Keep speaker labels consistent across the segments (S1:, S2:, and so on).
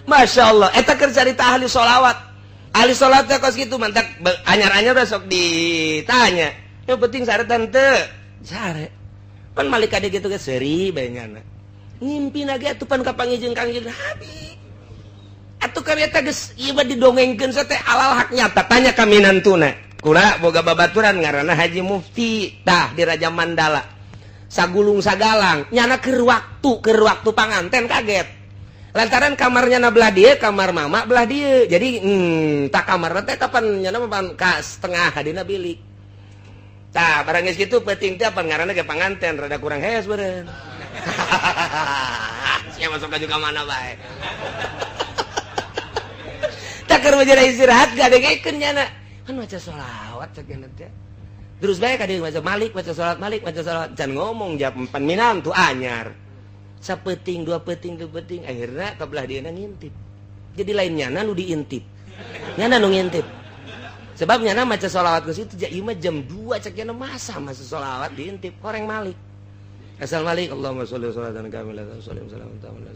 S1: Masya Allah eta keur carita ahli sholawat. Ahli sholat teh kos kitu mantak anyar-anyar besok ditanya yang penting saretan teu sare pan malik kade kitu ge seuri bae nyana ngimpi lagi atuh pan ka pangijeng Kangjeng Nabi atuh kami eta geus ieu mah didongengkeun teh alal hak nyata tanya ka minantuna kula boga babaturan ngaranna Haji Mufti tah di Raja Mandala sagulung sagalang nyana keur waktu panganten kaget lantaran kamarnya na belah dia kamar mama belah dia jadi tak kamar teh kapan nyana mapan ka setengah hadina bilik tah barang geus kitu penting teh apa ngaranna ge panganten rada kurang hees beureun sia masuk ka juga mana bae tak keur meureun istirahat gadegekeun nyana kan maca sholawat ceuk teh terus bae ka dieu maca malik maca sholawat malik maca sholawat can ngomong jam 4 minam tu anyar sapeting dua peting akhirnya kabelah dia ngintip jadi lain nyana nu diintip nyana nu ngintip sebab nyana maca sholawat ke situ ieu mah jam 2 cek nyana masa sholawat diintip koreng malik asal malik Allahumma sholli sholatan kamilatan sholli salamun ta'ala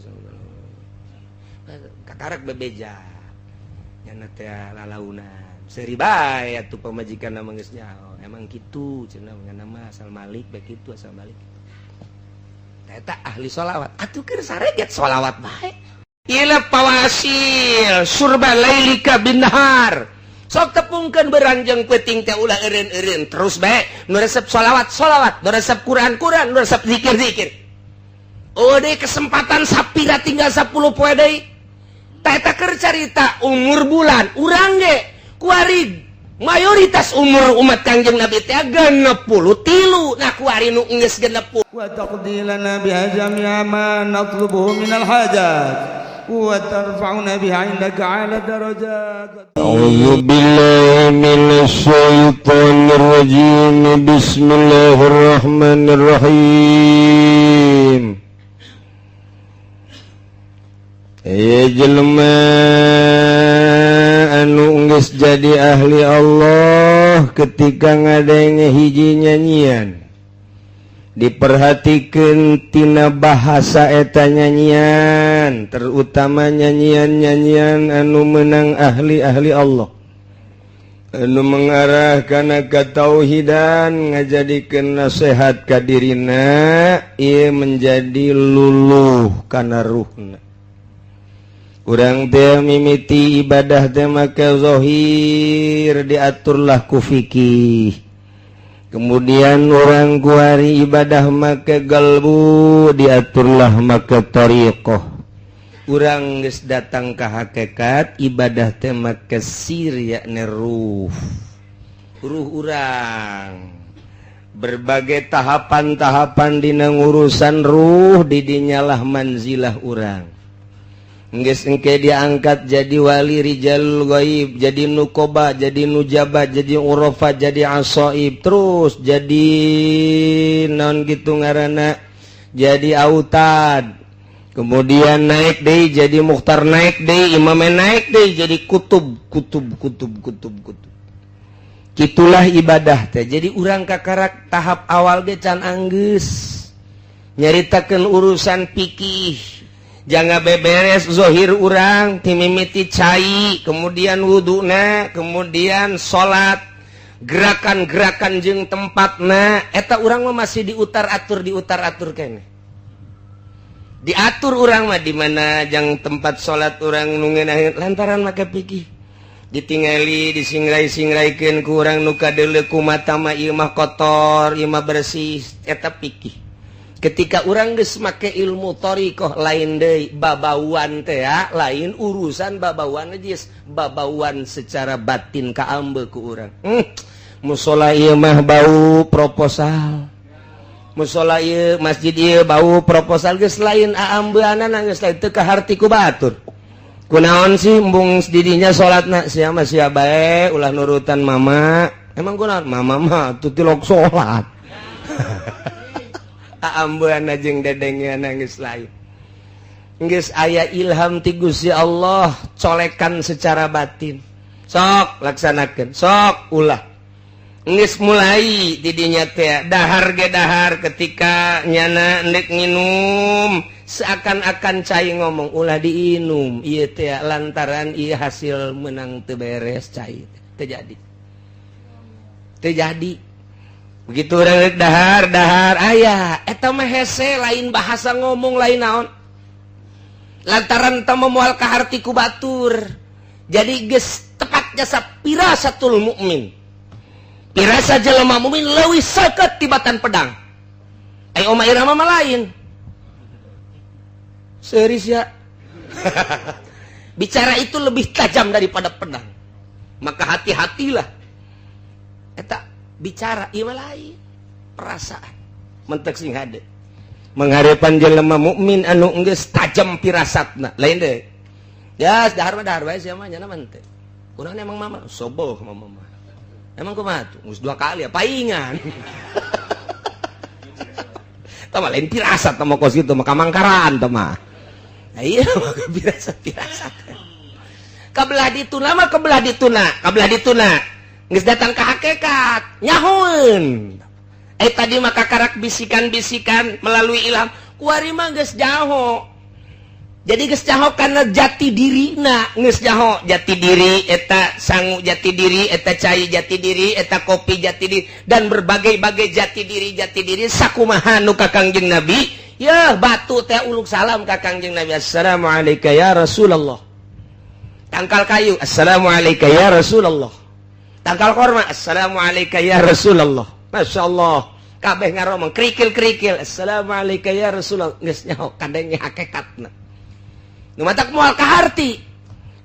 S1: kakarak bebeja nyana teh lalaunan seuri bae atuh pamajikanna mah geus nyaho emang kitu cenah nyana mah asal malik bae kitu asal malik eta ahli sholawat atuh keur sareget sholawat bae ila pawasil surba lailika binhar sok tepungkeun beranjang peuting teh ulah eureun-eureun terus bae nu resep sholawat nu resep Quran nu resep zikir ode kesempatan sapira tinggal 10 poe deui tah eta keur carita umur bulan urang ge kuari mayoritas umur umat Kangjeng Nabi teh 63 nah kuari nu geus 60
S2: wa taqdilana biha jami'a ma natlubuhu minal hajat wa tarfa'una biha indaka 'ala darajat
S3: a'udzu billahi minasy syaithanir rajim bismillahirrahmanirrahim ya jelema anu geus jadi ahli Allah ketika ngadenge hiji nyanyian diperhatikeun tina bahasa eta nyanyian terutama nyanyian-nyanyian anu meunang ahli-ahli Allah anu mengarah kana katauhidan ngajadikeun nasihat ka dirina ieu menjadi luluh kana ruhna. Urang teh mimiti ibadah teh make zahir diaturlah ku fikih. Kemudian orang kuari ibadah make galbu diaturlah make tariqah. Urang geus datang ka hakikat ibadah teh make sir yakni ruh. Ruh urang. Berbagai tahapan-tahapan dina urusan ruh didinyalah manzilah urang. Geus engke diangkat jadi wali rijalul ghaib, jadi nukoba, jadi nujaba, jadi urafa, jadi asaib, terus jadi naon gitu ngaranna, jadi autad. Kemudian naik deui jadi mukhtar, naik deui imam, naik deui jadi kutub. Kitulah ibadah teh. Jadi urang kakarak tahap awal ge can anggeus nyaritakeun urusan fikih. Jangan beberes zohir urang timimiti cai, kemudian wuduna, kemudian sholat, gerakan-gerakan jeung tempatna, eta urang mah masih diutar atur kene. Diatur urang mah di mana jang tempat sholat urang nu ngeunaheun lantaran make pikir. Ditingali disingrai-singraikeun ku urang nu kadeuleu kumata mah ieu mah kotor, ieu mah bersih, eta pikir. Ketika orang geus make ilmu thariqah lain deui babauan teh ya, lain urusan babauan geus babauan secara batin kaambe ku urang. Musola ieu mah bau proposal. Musola ieu masjid ieu bau proposal geus lain aambeunana geus lain teu kaharti ku batur. Kunaon sih embung didinya salatna sia mah sia bae ulah nurutan mama. Emang kunaon mama mah teu tilok salat. Aambeuna jeung dedengeunna geus lain. Geus aya ilham ti Gusti Allah colekan secara batin. Sok laksanakeun, sok ulah. geus mulai didinya teh dahar ge dahar ketika nyana endek nginum seakan-akan cai ngomong ulah diinum ieu teh lantaran ieu hasil menang teu beres cai terjadi begitu urang dahar aya eta mah hese lain bahasa ngomong lain naon lantaran teu moal kaharti ku batur jadi geus tepat jasa pirasatul mukmin. Pirasa jelema mukmin leuwih seukeut tibatan pedang. Ai oma irama mah lain. Seuris ya. Bicara itu lebih tajam daripada pedang. Maka hati-hatilah. Eta bicara ieu mah lain. Perasaan. Mentek sing hade. Mangharepan jelema mukmin anu geus tajam pirasatna. Lain deui. Ya, dahar wae sia mah nyana mah teu. Urang emang mama soboh mama. Emang kumaha tuh? Mus 2 kali ya paingan. Tama lain pirasat tama kos kitu mah kamangkaran tama. Nah, iya mah pirasat. Kabelah dituna. Geus datang ka hakikat. Nyahoeun. Tadi mah kakarak bisikan-bisikan melalui ilham. Kuari mah geus jaho. Jadi geus jaho kana jati dirina, geus jaho jati diri eta sangu jati diri, eta cai jati diri, eta kopi jati diri dan berbagai-bagai jati diri sakumaha nu ka Kangjeng Nabi. Ya batu teh uluk salam ka Kangjeng Nabi. Assalamualaikum ya Rasulullah. Tangkal kayu, assalamualaikum ya Rasulullah. Tangkal korma, assalamualaikum ya Rasulullah. Masyaallah. Kabeh ngaromong krikil-krikil, assalamualaikum ya Rasulullah. Geus nyaho kadenge hakikatna. Nu matak moal kaharti.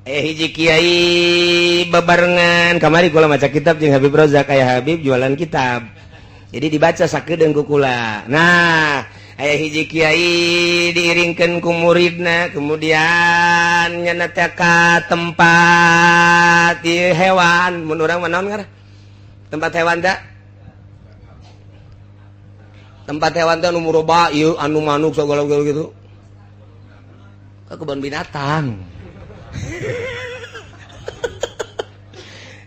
S3: Hiji kiai bebarengan kamari kula maca kitab jeung Habib Rozak aya Habib jualan kitab. Jadi dibaca sakedeung ku kula. Nah, aya hiji kiai diiringkeun ku muridna kemudian nyana teh ka tempat hewan mun urang mah naon ngaran? Tempat hewan da? Tempat hewan teh nu muroba ieu anu manuk sagala gitu. Kebun binatang.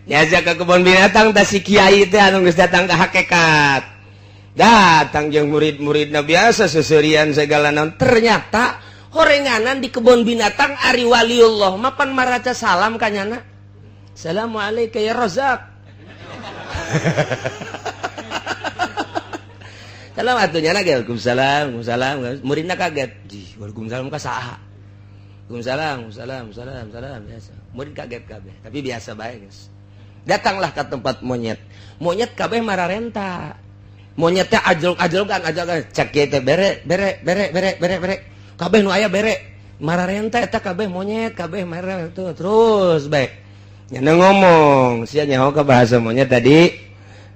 S3: Nyajak ke kebun binatang tah si kiai teh anu geus datang ka hakikat. Datang jeung murid-muridna biasa seseurian segala naon. Ternyata horenganan di kebun binatang ari waliullah mapan maraca salam ka nyana. Assalamualaikum ya Rozak. Salam atuh nyana ge Waalaikumsalam. Muridna kaget. Waalaikumsalam ka saha? Waalaikumsalam biasa. Murid kaget kabeh, tapi biasa bae guys. Datanglah ke tempat monyet. Monyet kabeh mararenta. Monyet teh ajol-ajolkan cak kieu teh bere. Kabeh nu aya bere. Mararenta eta kabeh monyet, kabeh marah tuh terus bae. Nyana ngomong, sia nyaho ka bahasa monyet tadi.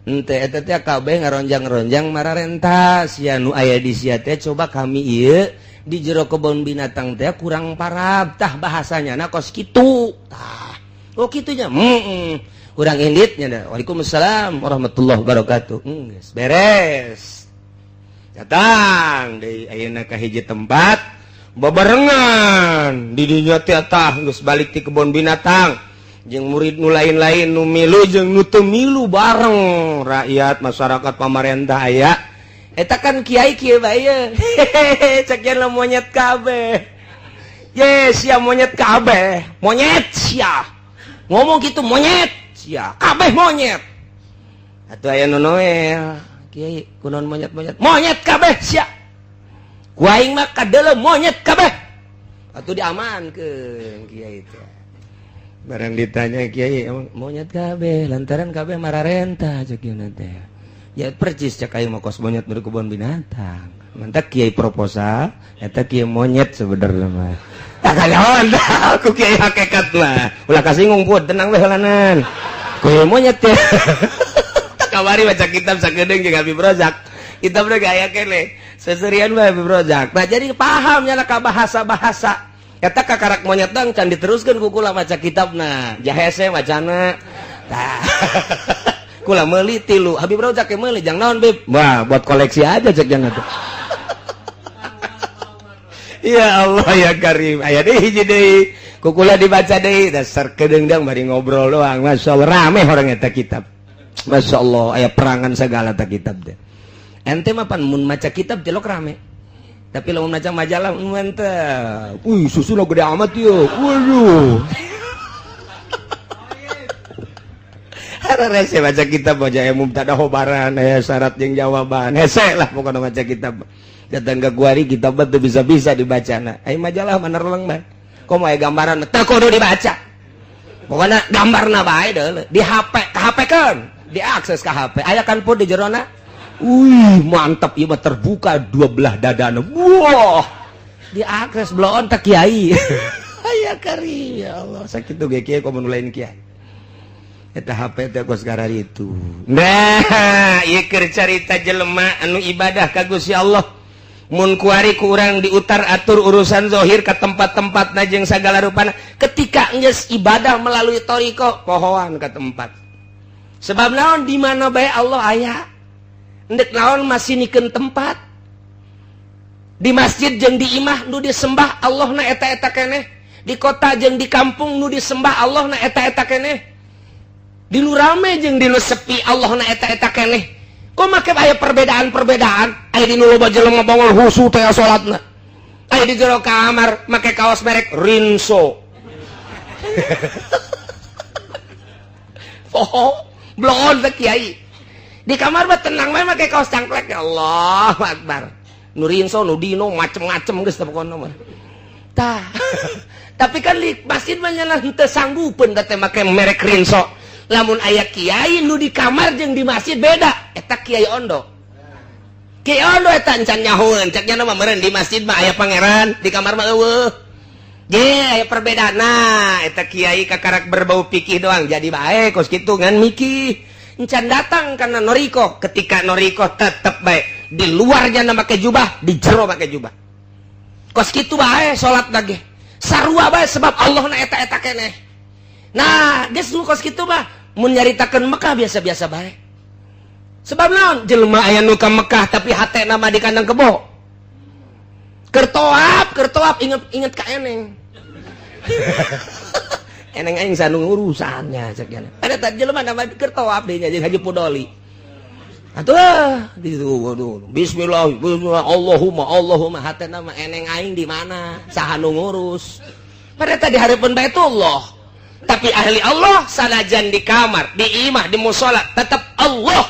S3: Henteu eta teh kabeh ngaronjang-ronjang mararenta. Sia nu aya di sia teh coba kami ieu di jero kebun binatang teh kurang parab tah bahasanya na kos kitu tah oh kitunya urang indit nya Waalaikumsalam warahmatullahi wabarakatuh geus beres datang deui ayeuna ka hiji tempat babarengan di dinya teh tah geus balik ti kebun binatang jeung murid nu lain-lain nu milu jeung nu teu milu bareng rakyat masyarakat pamarentah aya. Eta kan kiai bae. Cek yen monyet kabeh. Yes, sia monyet kabeh. Monyet sia. Ngomong gitu monyet sia. Kabeh monyet. Atuh aya nu noel. Kiai kunaon monyet-monyet. Monyet kabeh sia. Ku aing mah kadeuleu monyet kabeh. Atuh diamankeun kiai teh. Barang ditanya kiai monyet kabeh lantaran kabeh mararenta cek ieu teh. Ya percis cak aing mah kos monyet dari kebun binatang. Mantap kiai proposal, eta kiai monyet sebenarnya mah. Tak kayawan dah, aku kiai hakikat mah. Ulah kasinggung put, tenang weh lanan. Kiai monyet ya. Tak kawari baca kitab sakedeung jeung Habib Rozak. Kitab teh gaya kene. Seserian mah Habib Rozak. Nah jadi paham nya ka bahasa-bahasa. Eta kakarak monyet tang can diteruskeun ku kula maca kitabna. Jahese macana. Tah. Kula meuli tilu Habib Rozak ke meuli jang naon Bib wah buat koleksi aja cek jangan tuh. Ya Allah ya Karim aya deui hiji deui ku kula dibaca deui dasar kedeungdang bari ngobrol doang masyaallah rame orang eta kitab
S1: Masya Allah aya perangan segala tak kitab deh. Ente mah pan mun maca kitab jelok rame. Tapi lamun maca majalah mantap. Susu lo gede amat yo. Waduh. Rese baca kitab aja ya mubtada khobaran ya syarat jeung jawaban. Hese lah pokoknya baca kitab. Datang ke guari kitab teh bisa-bisa dibacana. Ai majalah manerleng mah. Komo aya gambaran teh kudu dibaca. Pokoknya gambarna bae deuleu. Di HP, ka HP-keun. Diakses ka HP. Aya kan pun di jerona. Wih, mantap ieu mah terbuka dua belah dadana. Wah. Diakses bloon teh kiai. Aya kari ya Allah sakitu ge kiai komo lain kiai. Eta HP teh kos gara itu. Nah, ieu keur carita jelema anu ibadah ka Gusti Allah. Mun kuari ku urang diutar atur urusan zahir ka tempat-tempatna jeung sagala rupana. Ketika geus ibadah melalui thariqah, pohoan ka tempat. Sebab naon di mana bae Allah aya. Endek naon masinikeun tempat. Di masjid jeung di imah nu disembah Allahna eta-eta keneh. Di kota jeung di kampung nu disembah Allahna eta-eta keneh. Di nu rame jeung di nu sepi Allahna eta-eta keneh. Kok make aya perbedaan-perbedaan? Aya di nu loba jelema bangol husu teh salatna. Aya di jero kamar make kaos merek Rinso. Bloon teh kiai. Di kamar mah tenang bae make kaos cangklek. Allahu Akbar. Nu Rinso nu Dino macem-macem geus teh pokona mah. Tah. Tapi kan di masjid mah nyalah henteu sanggupeun da teh make merek Rinso. Lamun aya kiai nu di kamar jeung di masjid beda, eta kiai ondo. Kiai ondo eta encan nyahoeun, cek nya mah meureun di masjid mah aya pangeran, di kamar mah eueuh. Ge aya perbedaan. Nah, eta kiai kakarak berbau pikih doang, jadi bae kos kitu ngan mikih. Encan datang kana noriko, ketika noriko tetep bae di luarnya na make jubah, di jero make jubah. Kos kitu bae salat lagi. Sarua bae sebab Allah na eta-eta keneh. Nah, geus nu kos kitu mah mun nyaritakeun Mekah biasa-biasa bae. Sebab naon? Jelema aya nu ka Mekah tapi hatena mah di kandang kebo. Keur toap inget ka eneng. Eneng aing sanu urusannya cek nya. Ada tadi jelema nama keur toap deui nya jeung Haji Pudoli. Atuh di situ waduh. Bismillah, Allahumma hatena mah eneng aing di mana? Saha nu ngurus? Pada tadi hareupeun Baitullah. Tapi ahli Allah sanajan di kamar, di imah, di musola tetap Allah.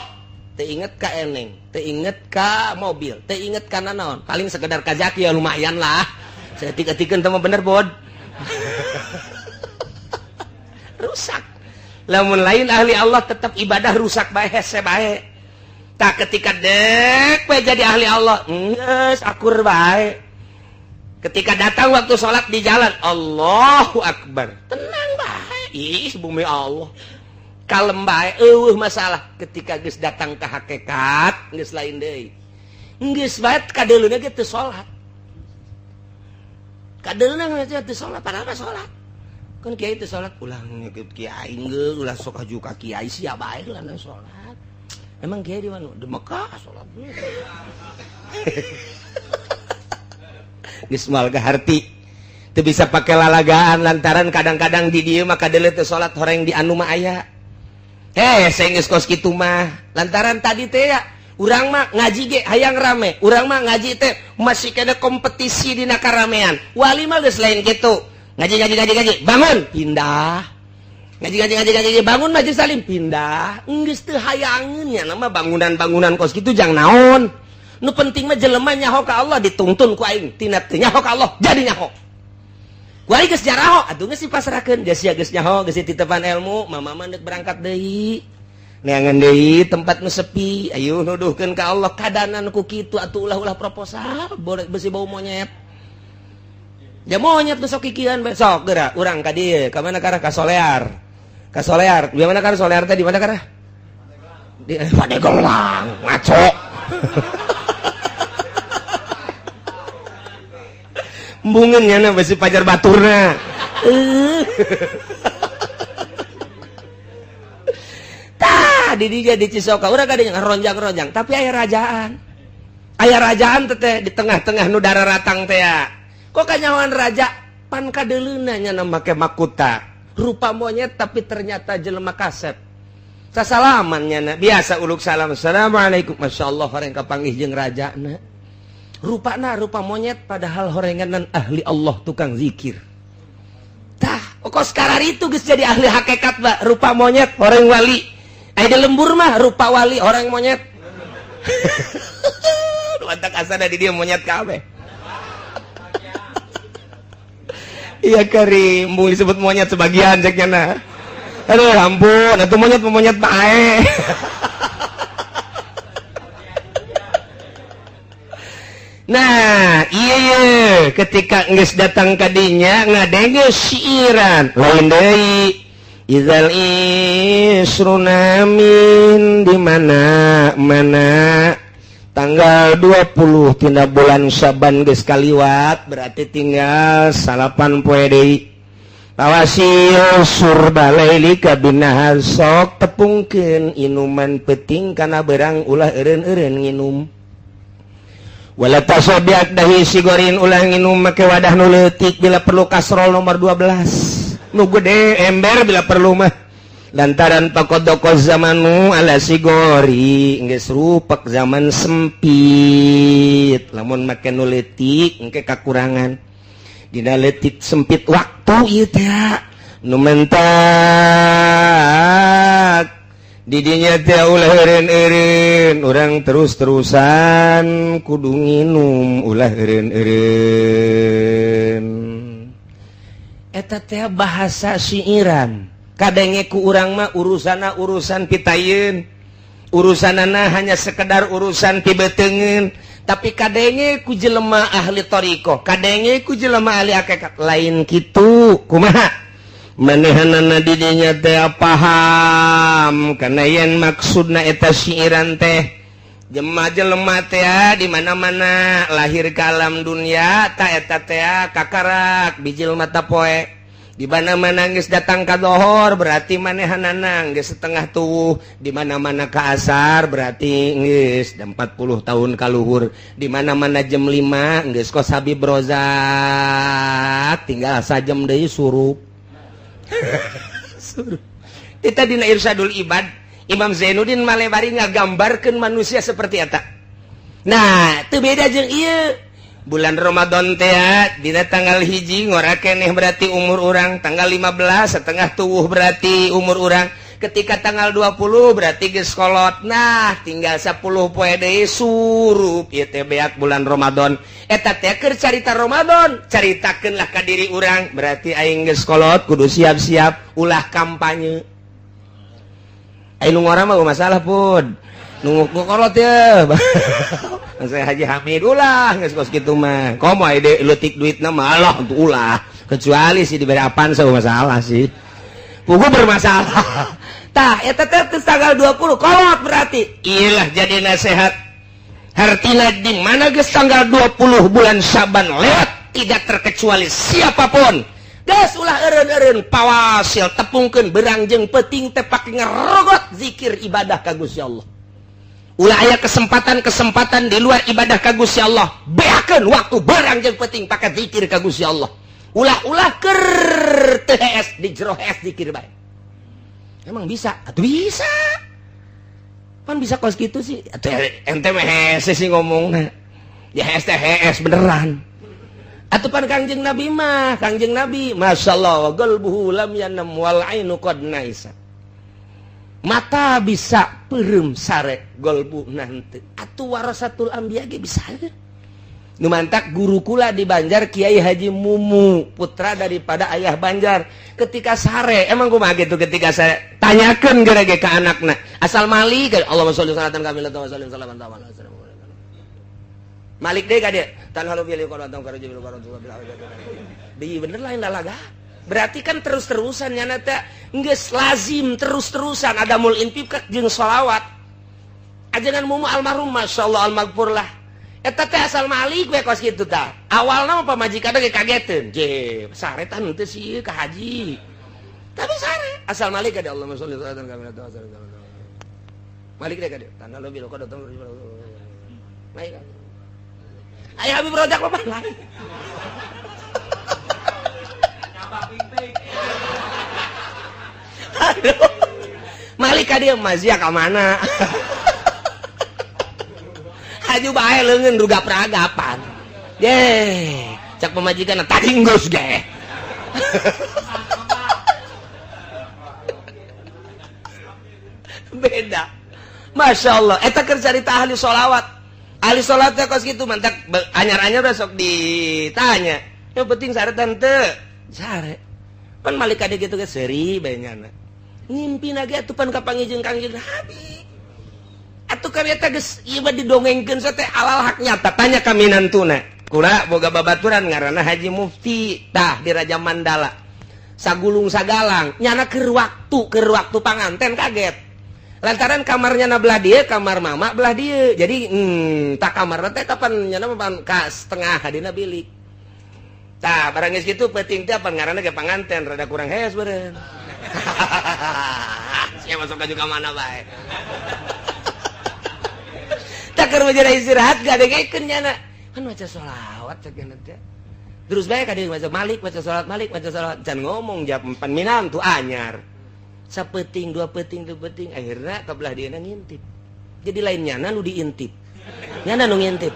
S1: Teu inget ka eneng, teu inget ka mobil, teu inget ka naon. Paling sekedar kajaki ya lumayan lah. Saya tiga-tiga teu bener bod. Rusak. Lamun lain ahli Allah tetap ibadah rusak bae hese bae. Tak ketika dek bae jadi ahli Allah, geus akur bae. Ketika datang waktu sholat di jalan, Allahu Akbar. Tenang bae, ih bumi Allah. Kalem bae, masalah. Ketika geus datang ke hakikat, geus lain deui. Geus bae kadeuluna ge teu sholat. Kadeuluna ge teu sholat, padahal mah sholat. Kan kiai teu sholat, ulah ngikut kiai geus, ulah sok haju ka kiai sia bae lah sholat. Emang kiai di mana? Di Mekah sholat. Geus moal gaharti teu bisa pake lalagaan lantaran kadang-kadang di dieu mah kadeuleu teu salat horeng di anu mah aya. Saya geus kos kitu mah lantaran tadi teh ya urang mah ngaji ge hayang rame, urang mah ngaji teh masih kena kompetisi dina karamean. Wali mah geus lain kitu. Ngaji bangun pindah. Ngaji bangun majelis salim pindah. Geus teu hayangeun nya nama bangunan-bangunan kos kitu jang naon. Nu penting mah jelema nyaho ka Allah dituntun ku aing tina teu nyaho ka Allah jadi nyaho. Ku aing geus jaraho atuh geus dipasrahkeun geus sia geus nyaho geus titipan ilmu mama mah deuk berangkat deui. Neangan deui tempat nu sepi ayo nuduhkeun ka Allah kadanan ku kitu atuh ulah-ulah proposal boleh besi bau monyet. Ya monyet nu sok kikian besok geura urang ka dieu ka mana karah ka Solear. Ka Solear, di mana karah Solear teh di mana karah? Di Padegelang, ngaco. Bungennya na besi pajar baturna. Tah di dieu di Cisoka urang kadang ronjang-ronjang tapi aya rajaan. Aya rajaan teh di tengah-tengah nu dararatang teh ya. Kok kanyawan raja pan kadeuleuna nya na make makuta. Rupa monyet tapi ternyata jelema kasep. Sasalamannya biasa uluk salam. Assalamualaikum. Masya Allah horeng kapanggih jeung rajana. Rupana rupa monyet padahal horenganan ahli Allah tukang zikir. Tah, kok sekarang itu geus jadi ahli hakikat Mbak. Rupa monyet horeng wali. Aya lembur mah rupa wali horeng monyet. Mantak asana di dia monyet kabeh. Iya Karim, mau disebut monyet sebagian ceknya nah. Aduh ampun, itu monyet bae. Nah, iya ketika geus datang kadinya ngadenge siiran. Lain deui. Idzal isruna min di mana tanggal 20 tina bulan Syaban geus kaliwat berarti tinggal 8 poe deui. Tawasil surba laili kabinahar sok tepungkeun inuman peting kana berang ulah eureun-eureun nginum. Wala tasabiak dahi sigorin ulah nginum make wadah nu leutik bila perlu kasrol nomor 12. Nu gede ember bila perlu mah. Lantaran pakodoko zamanu ala sigori geus rupak zaman sempit. Lamun make nu leutik engke kakurangan. Dina leutik sempit waktu ieu teh nu mentak didinya teh ulah eureun-eureun urang terus-terusan kudu nginum ulah eureun-eureun eta teh bahasa siiran kadenge ku urang mah urusana urusan pitayeun urusanana hanya sekedar urusan pibeteungeun tapi kadenge ku jelema ahli thariqah kadenge ku jelema ahli hakikat lain kitu kumaha manehanana di dinya teh paham kana yen maksudna eta siiran teh jelema teh di mana-mana lahir ka alam dunya ta eta teh kakarak bijil mata poe di mana-mana geus datang ka zuhur berarti manehanana geus setengah tuwuh di mana-mana ka asar berarti geus 40 tahun ka luhur di mana-mana jam 5 geus kos Habib Rozak tinggal sajam deui surup kita dina Irsyadul Ibad Imam Zainuddin Malebari ngagambarkeun manusia seperti eta. Nah teu beda jeung ieu bulan Ramadan teh dina tanggal 1 ngora keneh berarti umur urang tanggal 15 setengah tuwuh berarti umur urang ketika tanggal 20 berarti geus kolot nah tinggal 10 poe deui surup ieu teh beak bulan Ramadan eta teh keur carita Ramadan caritakeunlah ka diri urang berarti aing geus kolot kudu siap-siap ulah kampanye aing nu ngora mah masalah pun nu kolot ya saya Haji Hamid ulah geus kos kitu mah komo ide leutik duitna mah Allah untuk ulah kecuali sih diberi apaan saya masalah sih pugu bermasalah tah eta teh tanggal 20 kolot berarti iyalah jadi nasihat hartina di mana geus tanggal 20 bulan Syaban lewat tidak terkecuali siapapun geus ulah eureun-eureun pawasil tepungkeun berang jeung peuting teh pake ngerogot zikir ibadah ka Gusti Allah ulah aya kesempatan di luar ibadah ka Gusti Allah beakeun waktu barang jeung penting pake zikir ka Gusti Allah ulah keur teu hees di jero hees zikir bae emang bisa atuh bisa pan bisa kos kitu sih atuh ente mah hees sih ngomongna ya hees teh hees beneran atuh pan Kangjeng Nabi mah Kangjeng Nabi masyaallah qalbuhu lam yanam wal ainu qad naisa mata bisa perem sare golbu nanti atuh warasatul anbiya ge bisa nu mantak guru kula di Banjar Kiai Haji Mumu putra daripada ayah Banjar ketika sare emang kumaha gitu ketika saya tanyakeun gerege ka anakna asal Malik Allahumma sholli salatan kamilatan wa sallim salaman taala Malik deui ka dia tan halu pilih qadatan karaji bil qadatan deui bener lain lalaga berarti kan terus-terusan nyana teh geus lazim terus-terusan ada mul infaq jeung sholawat ajengan mumu almarhum masyaallah almaghfur lah eta teh asal Malik we kos kitu tah awalna mah pamajikanna ge kageteun je saretan teh sih ka haji tapi sare asal Malik ada Allahumma sholli salatan kamilatan wa sallim Malik deh ka dia tanda lebih lo datang baik aya Habib Rozak mah lain Aduh. Malik ka dieu mazia ka mana haju bae leungeun ruga peragapan ye cak pemajikan tajinggus ge beda Masya Allah eta keur carita ahli sholawat teh kos kitu mantak anyar-anyar besok ditanya yang penting saretan teu sare pan malik kade kitu ge seuri bae nyana ngimpi lagi atuh pan kapangijeng Kangjeng Nabi atuh kami eta geus ieu mah didongengkeun teh alal hak nyata tanya ka minantuna kula boga babaturan ngaranna Haji Mufti tah di Raja Mandala sagulung sagalang nyana keur waktu panganten kaget lantaran kamarnya na belah dia kamar mama belah dia jadi tak kamar teh kapan nyana ka setengah hadina bilik tah barang geus kitu penting teh apa ngaranna ge panganten rada kurang hees beureun sia masuk ka juga mana bae tak keur menjadi istirahat gadengekeun nyana kan baca sholawat cekeun teh terus bae ka dieu baca malik baca sholawat malik baca sholawat can ngomong jam 4 minam tu anyar sapeting dua peting akhirnya ka belah dieuna ngintip jadi lain nyana nu diintip nyana nu ngintip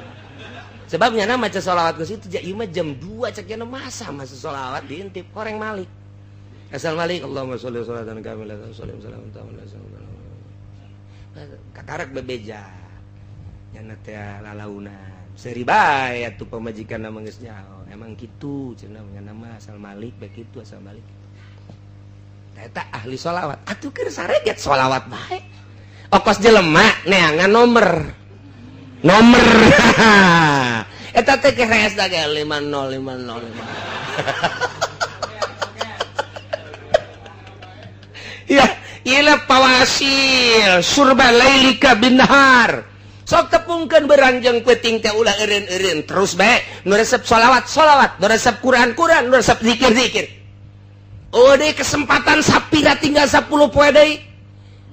S1: sebab nyana maca sholawat geus itu ieu mah jam 2 cek nyana masa sholawat diintip koreng malik asal malik Allahumma sholli sholatan kamilatan sholli salamun kakarek bebeja nyana teh lalaunan seuri bae atuh pamajikanna mah geus nyaho emang kitu cenah nyana mah asal malik bae kitu asal malik eta ahli sholawat atuh keur sareget sholawat bae ongkos jelema neangan nomor eta teh keres da ge 5050 ya ila pawasil surba lailika binhar sok tepungkeun beranjang peuting teh ulah eureun-eureun terus bae nu resep sholawat nu resep Quran nu resep zikir deh kesempatan sapira tinggal 10 poe deui.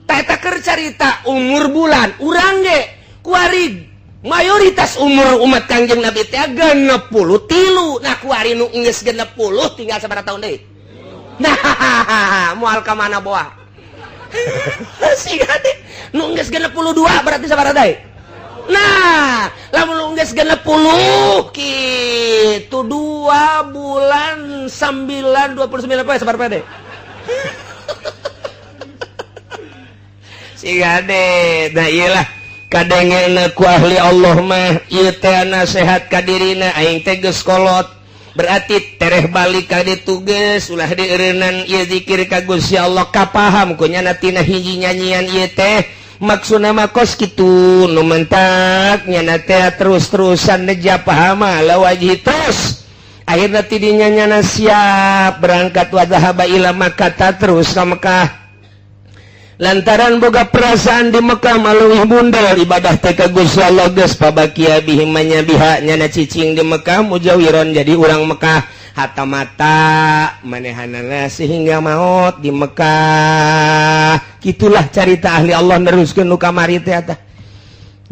S1: Tah eta keur carita umur bulan urang ge kuari mayoritas umur umat Kangjeng Nabi teh 63. Nah kuari nu geus 60 tinggal sabaraha taun deui? Nah, moal ka mana boah? Siga teh nu geus 62 berarti sabaraha deui? Nah, lamun geus 60 kitu 2 bulan 9 29 poe sabar pede. Siga deh, nah iyalah kadengena ku ahli Allah mah ieu teh nasihat ka dirina aing teh geus kolot. Berarti tereh balik ka ditu geus ulah dieureunnan ieu zikir ka Gusti Allah kapaham ku nya tina hiji nyanyian ieu teh. Maksudna mah kos kitu nu mentak nyana teh terus-terusan neja pahama la wajih terus akhirna ti dinya nyana siap berangkat wa zahaba ila Makkah terus ka Mekah lantaran boga perasaan di Mekah maleuwih bundal ibadah teh ka Gusti Allah geus pabakia bihi manya biha nyana cicing di Mekah mujawiron jadi urang Mekah hatamata manehanana sehingga maut di Mekah gitulah carita ahli Allah neruskeun nu kamari teh eta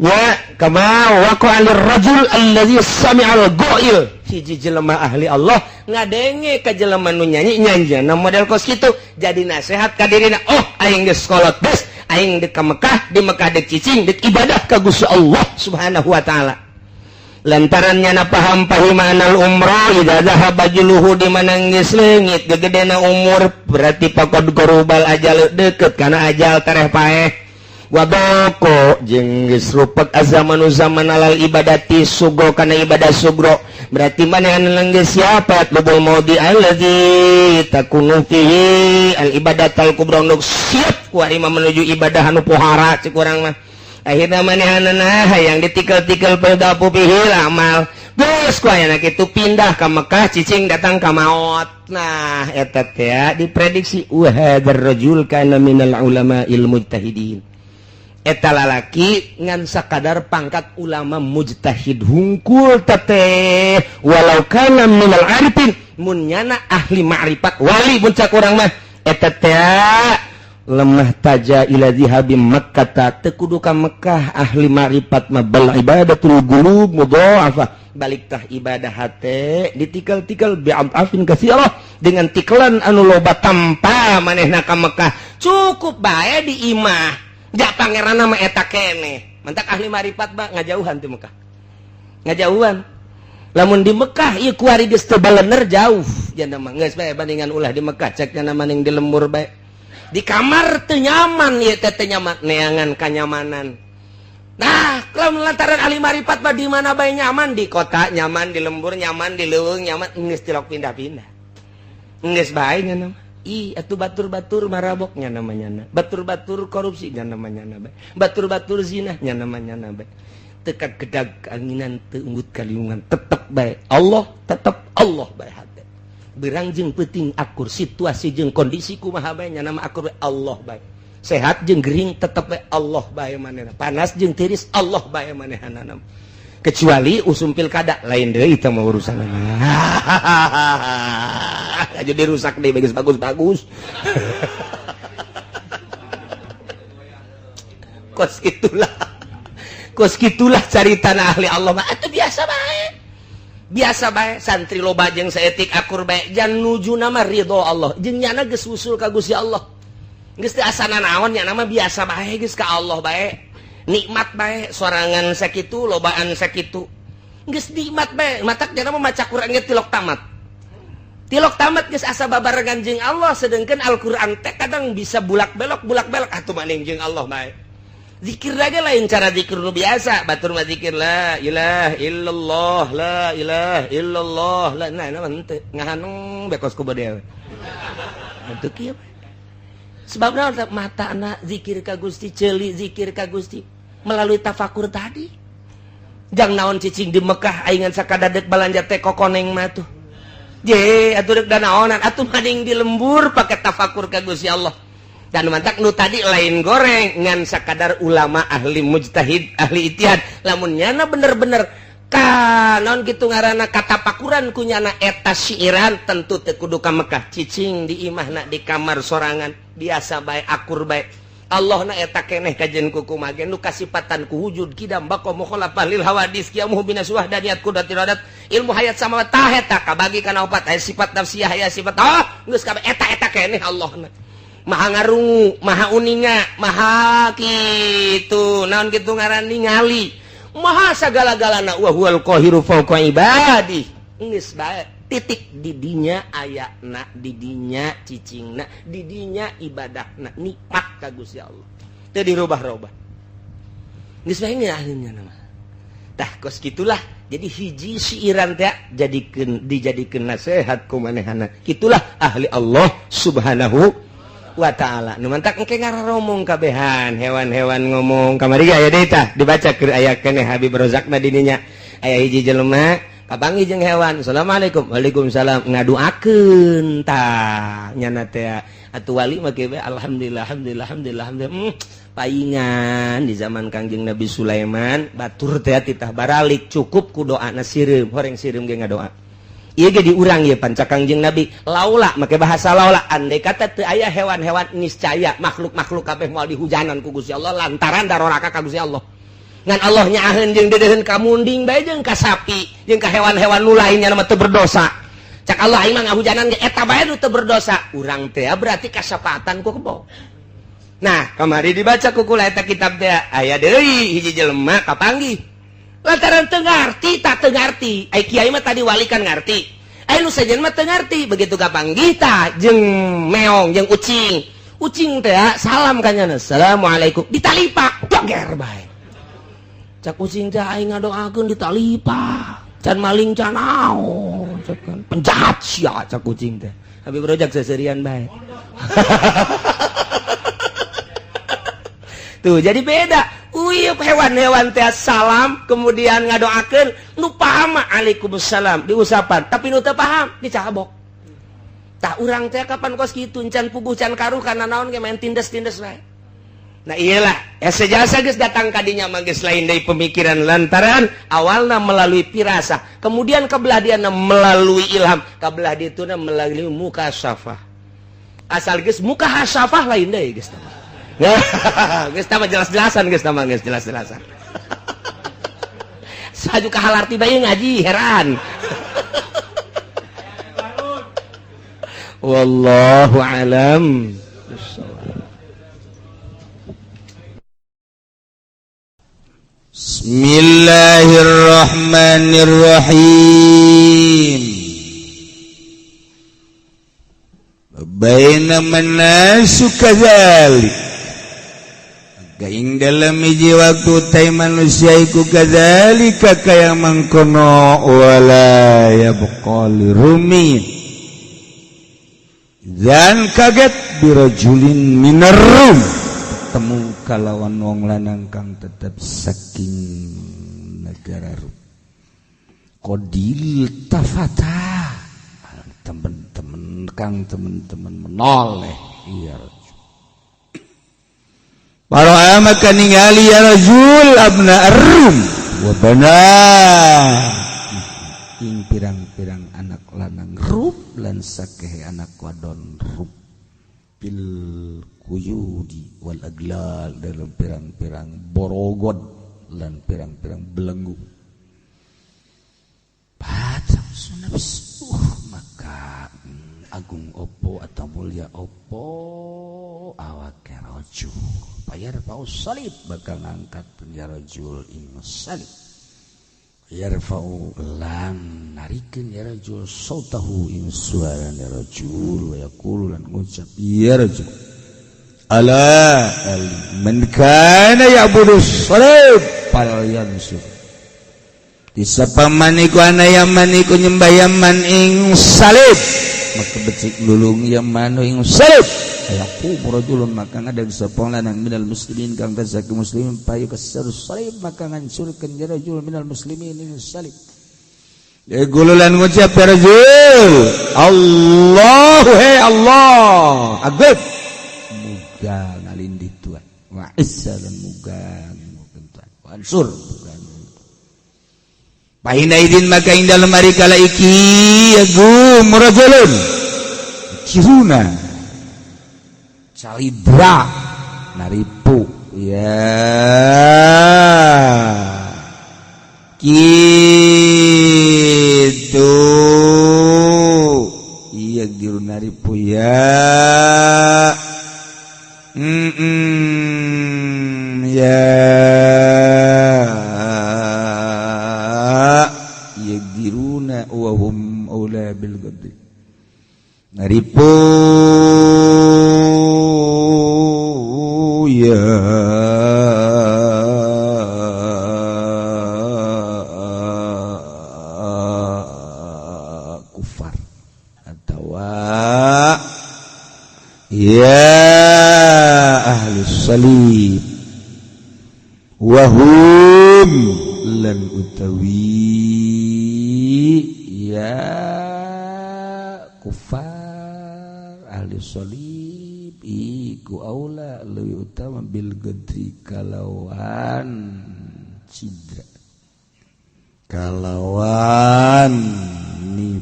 S1: ya kama waqa alir rajul allazi sami'al ghail hiji jelema ahli Allah ngadenge ka jelema nu nyanyi nyanjana model kos kitu jadi nasihat ka dirina oh aing geus kolot geus aing dek ka Mekah di Mekah dek cicing dek ibadah ka Gusti Allah subhanahu wa taala lantarannya na paham pahimanal umrah idza zahaba juluhu di mana geus leungit gegedena umur berarti faqad qarubal ajal deukeut kana ajal tareh paeh wadoko jeung geus rupek azamanu zaman alal ibadati sugro kana ibadah sugro berarti manehna geus siapa lubul maudi allazi takunu fihi al ibadatul kubra nuk siap ku imam menuju ibadah anu pohara cik urang mah akhirnya manehanana hayang ditikel-tikel perdapu pihil amal terus kuayana kitu pindah ke Mekah cicing datang ka maut nah eta teh diprediksi wa hadzal rajul kana minal ulama'il mujtahidin eta lalaki ngan sakadar pangkat ulama mujtahid hungkul teh walau kana minal arifin mun nyana ahli ma'rifat wali mun cak urang mah eta teh lemah taja ila zihabi Makkah teu kudu ka Mekah ahli ma'rifat mah bal ibadatul qulub mudha'afah balik tah ibadah hate ditikel-tikel bi'afin katsirah dengan tikelan anu loba tanpa manehna ka Mekah cukup bae di imah ja pangeran nama eta keneh mantak ahli marifat mah ngajauhan di Mekah ngajauhan lamun di Mekah ieu kuari geus teu balener jauh jana mah geus bae bandingan ulah di Mekah cek jana maning di lembur bae di kamar teu nyaman ieu teh teu nyaman neangan kanyamanan. Nah, kalau lantaran ahli marifat mah di mana bae nyaman di kota nyaman di lembur nyaman di leuweung nyaman geus tilok pindah-pindah. Geus bae nya nama. Ih, atuh batur-batur marabok nya namanya. Batur-batur korupsi nya namanya bae. Batur-batur zina nya namanya bae. Tekat gedag anginan teu unggut kaliungan tetep bae. Allah tetep Allah bae hate. Berang jeung peuting akur situasi jeung kondisi kumaha bae nya nama akur Allah bae. Sehat jeung gering tetep bae Allah bae manehna. Panas jeung tiris Allah bae manehna. Kecuali usum pilkada lain deui teh mah urusanna. Jadi rusak deui bagus-bagus. Kos gitulah caritana ahli Allah mah atuh biasa bae. Biasa bae santri loba jeung saeutik akur bae jan nuju nama ridho Allah. Jeung nyana geus usul ka Gusti Allah. Geus teu asana naon nya nama biasa bae geus ka Allah bae. Nikmat bae sorangan sakitu lobaan sakitu. Geus nikmat bae matak nya nama maca Quran ge tilok tamat. Tilok tamat geus asa babarengan jeung Allah sedengkeun Al-Qur'an teh kadang bisa bulak-belok atuh maning jeung Allah bae. Zikir lagi lain cara zikir nu biasa batur mah zikir la ilaha illallah la ilaha illallah la nah teu ngahanung bekos ku bade we. Atuh kieu sebabna mata anak zikir ka Gusti ceuli zikir ka Gusti melalui tafakur tadi. Jang naon cicing di Mekah aingan sakadadek balanja teh kokoneng mah tuh. Je atuh deuk danaonan atuh maning di lembur pake tafakur ka Gusti Allah. Dan mantak nu tadi lain goreng ngan sakadar ulama ahli mujtahid ahli ijtihad lamun nyana bener-bener kanon gitu ngaranna katapakuran ku nyana eta syiiran tentu teu kudu ka Mekah cicing di imahna di kamar sorangan biasa bae akur bae Allahna eta keneh kajen ku kumaha nu kasifatan ku wujud kidam baqo mukhalafah lil hawadis qiyamuh binasuh daniyat qudratir radat ilmu hayat samawat tah eta kabagi kana opat aya sifat nafsiyah aya sifat geus kabeh eta keneh Allahna maha ngarungu, maha uninga, maha kitu, naon kitu ngaran ningali, maha sagala-galana wa huwal qahiru fawqa ibadi. Geus bae titik di dinya ayana, di dinya cicingna, di dinya ibadahna, nikmat ka Gusti Allah. Teu dirubah-rubah. Geus bae ahlinya nama. Tah kos gitulah. Jadi hiji syiiran teh dijadikeun nasihat ku manehana. Kitulah ahli Allah Subhanahu wa ta'ala. Nu mantak engke ngararomong kabehan hewan-hewan ngomong kamari aya deui tah dibaca keur aya keneh Habib Rozakna di dinya aya hiji jelema kapanggih jeung hewan assalamualaikum waalaikumsalam ngaduakeun tah nyana teh atuh wali mah ge alhamdulillah paingan di zaman Kangjeng Nabi Sulaiman batur teh titah baralik cukup ku doana sireum horeng sireum ge ngadoa. Ieu ge diurang ieu panca Kangjeng Nabi laula make bahasa laula andai kata teu aya hewan-hewan niscaya makhluk-makhluk kabeh moal dihujanan ku Gusti Allah lantaran daroraka ka Gusti Allah. Ngan Allah nyaaheun jeung dedeuheun ka munding bae jeung ka sapi jeung ka hewan-hewan nu lainnya mah teu berdosa. Cak Allah aing mah ngahujanan ge eta bae nu teu berdosa. Urang teh berarti kasapaatan ku kebo. Nah, kamari dibaca ku kula eta kitab teh aya deui hiji jelema kapanggih lantaran teu ngarti tak teu ngarti ai kiai mah tadi wali kan ngarti ai nu sajen mah teu ngarti begitu kapanggih tah jeung meong jeung ucing teh salam ka nyana assalamualaikum ditalipak doger bae cak ucing teh aing ngadoakeun ditalipak can maling can naon cak penjahat sia cak ucing teh Habib Rojak seserian bae tuh jadi beda uyup hewan-hewan teh salam kemudian ngadoakeun nu paham mah Waalaikumsalam diusapan tapi nu teu paham dicabok. Tah urang teh kapan kos kitu can puguh can karuh kana naon ge main tindes-tindes wae. Nah iyalah sejasa geus datang ka dinya mah geus lain deui pemikiran lantaran awalna melalui pirasah kemudian kabelah diana melalui ilham kabelah dituna melalui mukasyafah. Asal geus mukasyafah lain deui geus tah. Geus tama jelas-jelasan geus tama geus jelas-jelasan. Saju ka halarti bae ngaji heran. Wallahu alam.
S2: Bismillahirrahmanirrahim. Bainama nasu kadzalik. Kaing dalam hiji waktu tay manusia iku kadzalika kaya mangkono wala yabqali rumin. Dan kaget birajulin minarum temu kalawan wong lanang kang tetep saking negara Rum. Qadil tafata temen-temen kang temen-temen menoleh iya rajul. Para maka ningali ya rajul abna Rum wa bana ing pirang-pirang anak lanang Rum lan sakehe anak wadon Rum bil kuyudi wal aglal dalam pirang-pirang borogon dan pirang-pirang belenggu. Baca sunabis maka agung opo atau mulia opo awak rajul bayar paus salib bakal ngangkat rajul ing salib yarfa'u lan narikeun ya rajul sautahu ing suara rajul wa yaqulu lan ngucap ya rajul ala man kana ya'budu salib fal yansur disapamaniku ana yamaniku nyembah yaman ing salib maka becik lulung yamanu ing salib ayaku rajulun maka ngadeg sapong lanang minal muslimin kang tasaki muslimin payu kasar salib maka ngancurkeun ya rajul minal muslimin ing salib gululan ngucap ya rajul Allahu he Allah agab muga ngalindih Tuhan wa izza dan muga Tuhan wa ansur Pahinaidin maka ing dalem ari kala iki yagum rajulun kiruna calidra naripu ya gitu iya giru naripu ya ya yagiruna wa hum aula bil ghadri naripu ya kufar atau ya ahli salib wahum lan utawi ya kufar ahli salib iku aula leuwih utama bil gadri kalawan cidra kalawan nipu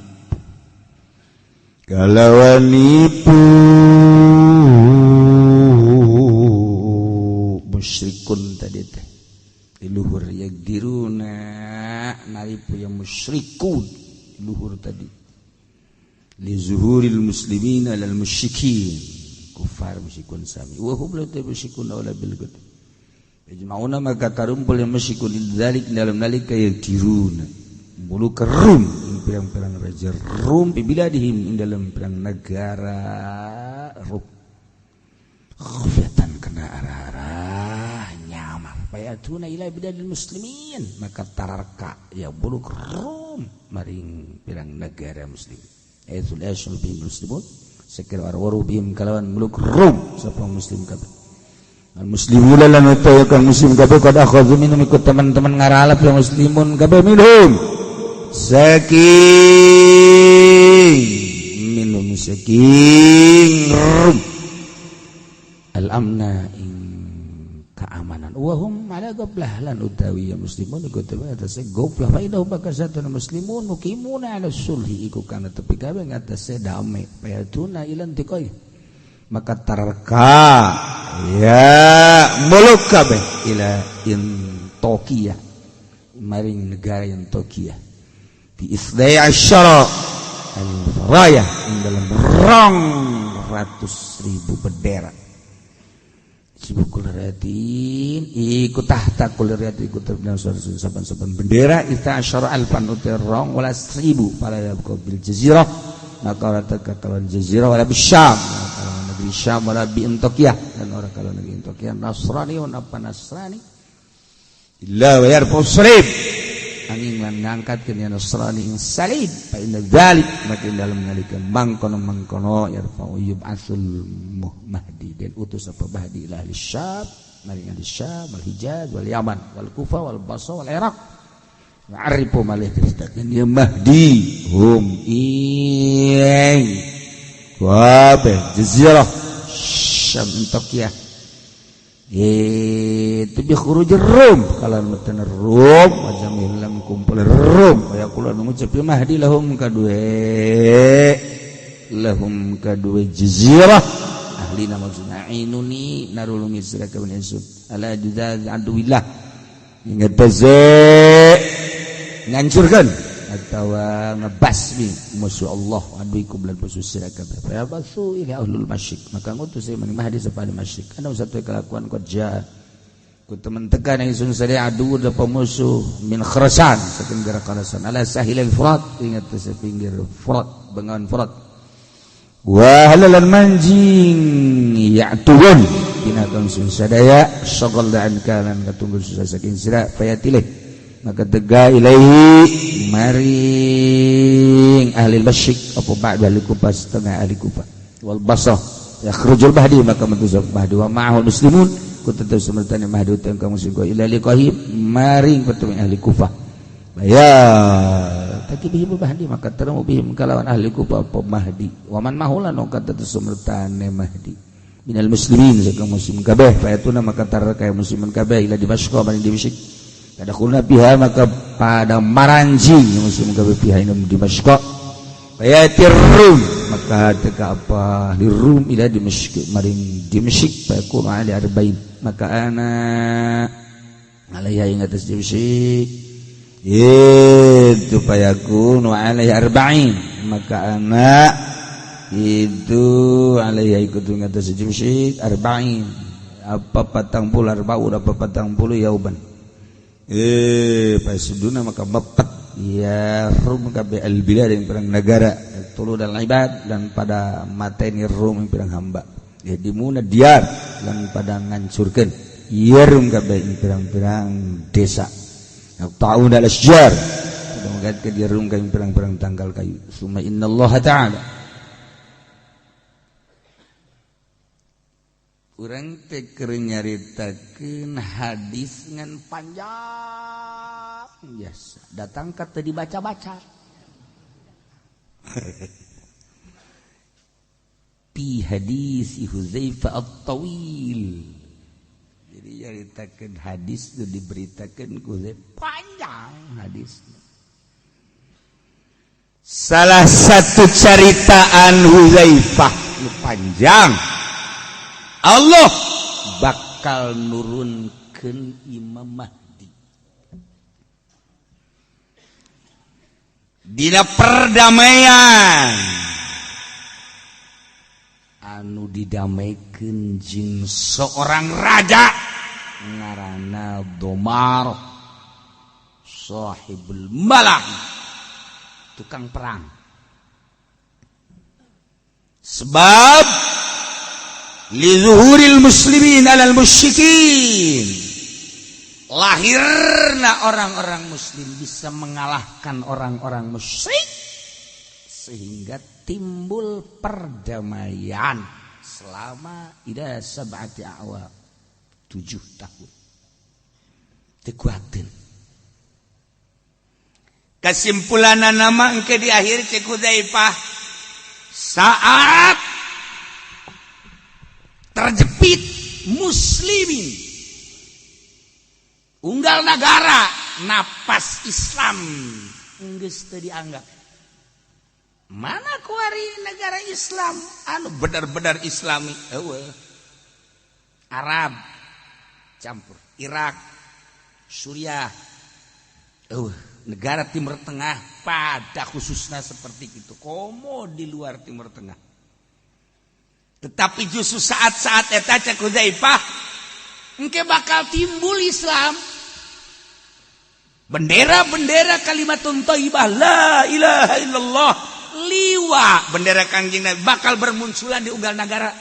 S2: musyrikun tadi teh luhur yagdiruna naripu yang musyrikun luhur tadi li zuhuril muslimin alal musyrikin kufar musyrikun sami wa hum la musyrikun wala bil gad ijma'una maka tarumpul yang musyrikun dzalik dalam nalika yagdiruna mulu kerum pirang-pirang raja Rum bibiladihim dalam pirang negara Rum khufyatan kena arah-arah nyaman payatuna ila biladil muslimin maka tararka ya buluk Rum maring pirang negara muslim ayatul asyul bihim muslimun sekir warwaru bihim kalawan muluk Rum sapa muslim kabeh al muslimuna lan utayakan muslim kabeh qad akhadhu minhum ikut teman-teman ngaralap yang muslimun kabeh minhum saking Rum al-amna ing keamanan wahum ala goblah lan utawi ya muslimun iku tewe atase goblah fa innahu bakasatun muslimun mukimuna ala sulhi iku kana tepi kabeh ngatase damai payatuna ilan tikoy maka tarka ya muluk kabeh ila in Tokia maring negara yang Tokia di isdai asyara al-raya dalam 200.000 bendera sibukul ratin ikut tahta kulriat ikut terbina saban-saban bendera ita asyara alfan utirong wala 1000 pada bil jazirah maka orang terkatakan jazirah wala bisyam kalau negeri Syam wala bi Antioquia dan orang kalau negeri Antioquia Nasrani wan apa Nasrani illa wa yarfu salib angin lan ngangkat ke Nasrani ing salib fa inna dzalik maka dalam nalika mangkono yarfa'u yub'atsul mahdi dan utus apa mahdi ila ahli Syam maring ahli Syam wal Hijaz wal Yaman wal Kufah wal Basra wal Iraq ma'rifu malih kristakan ya mahdi hum ing wabe jazirah Syam Antioquia itu bi khuruj Rum kalau meten Rum macam hilang kumpul Rum kaya kula ngucap mahdi lahum kadue jazirah ahli nama maksudna ainuni narulungi sira ka benesud ala juzaz aduillah ingat taze ngancurkan atau ngebasmi musuh Allah aduikum lan musuh sira kabeh fa basu ila ahlul masyriq maka ngutus saya mahdi sapada masyriq ana satu kelakuan kerja ku teman tekan yang sun sadaya adu da pemusuh min kharasan saking gara kharasan ala sahil al furat ingat sa pinggir furat bengawan furat wa halalan manjing ya'tun kinakan sun sadaya sagal da'an kalan katunggul susah saking sira fayatilih maka tega ilaihi maring ahli masyriq apa ba'da ahli Kufah setengah ahli Kufah wal Basrah yakhrujul mahdi maka mentusuk mahdi wa ma'ahul muslimun kutatau semertani mahdi utang kaum muslim ila liqahi maring ketemu ahli Kufah ya takibihim mahdi maka teremu bihim kalawan ahli Kufah apa mahdi wa man mahulan kata semertani mahdi minal muslimin kaum muslim kabeh fayatuna maka taraka muslimin kabeh ila Dimashq maring Dimashq kada kulna piha maka pada maranjing muslim kabeh piha ina Dimashq fayatir Rum maka teka apa di Rum ila Dimashq maring Dimashq fayakun ali arba'in maka ana alaiha ing atas Dimashq itu fayakun alaiha arba'in maka ana itu alaiha ikut ing atas Dimashq arba'in apa 40 arba'un apa 40 yauban pasuduna maka bapat ya Rum kabeh al-bilad yang perang negara tulu dan ibad dan pada mateni Rum yang perang hamba jadi muna diar dan pada ngancurkeun ya Rum kabeh yang perang-perang desa ta'un al-asjar sudah mengatakan dia Rum kabeh perang-perang tanggal kayu summa innallaha ta'ala urang teh keur nyaritakeun hadis ngan panjang biasa datang ka teu dibaca-baca pi hadis Hudzaifah at-Tawil jadi nyaritakeun hadis teu diberitakeun ku panjang hadis salah satu caritaan Hudzaifah nu panjang Allah bakal nurunkeun Imam Mahdi dina perdamaian anu didamaikeun jeung seorang raja ngaranna Domar sahibul malah tukang perang sebab lizuhuril muslimin alal musyrikin lahirna orang-orang muslim bisa mengalahkan orang-orang musyrik sehingga timbul perdamaian selama ida sab'ati a'wa 7 tahun tekuatin kesimpulanna nama engke di akhir cek Hudzaifah saat terjepit muslimin unggal negara napas Islam geus teu dianggap mana kuari negara Islam anu benar-benar islami eueuh Arab campur Irak Suriah negara Timur Tengah pada khususnya seperti itu komo di luar Timur Tengah. Tetapi justru saat-saat eta cek Hudzaifah engke bakal timbul Islam. Bendera-bendera kalimatun thayyibah la ilaha illallah liwa bendera Kangjeng Nabi bakal bermunculan di unggal negara.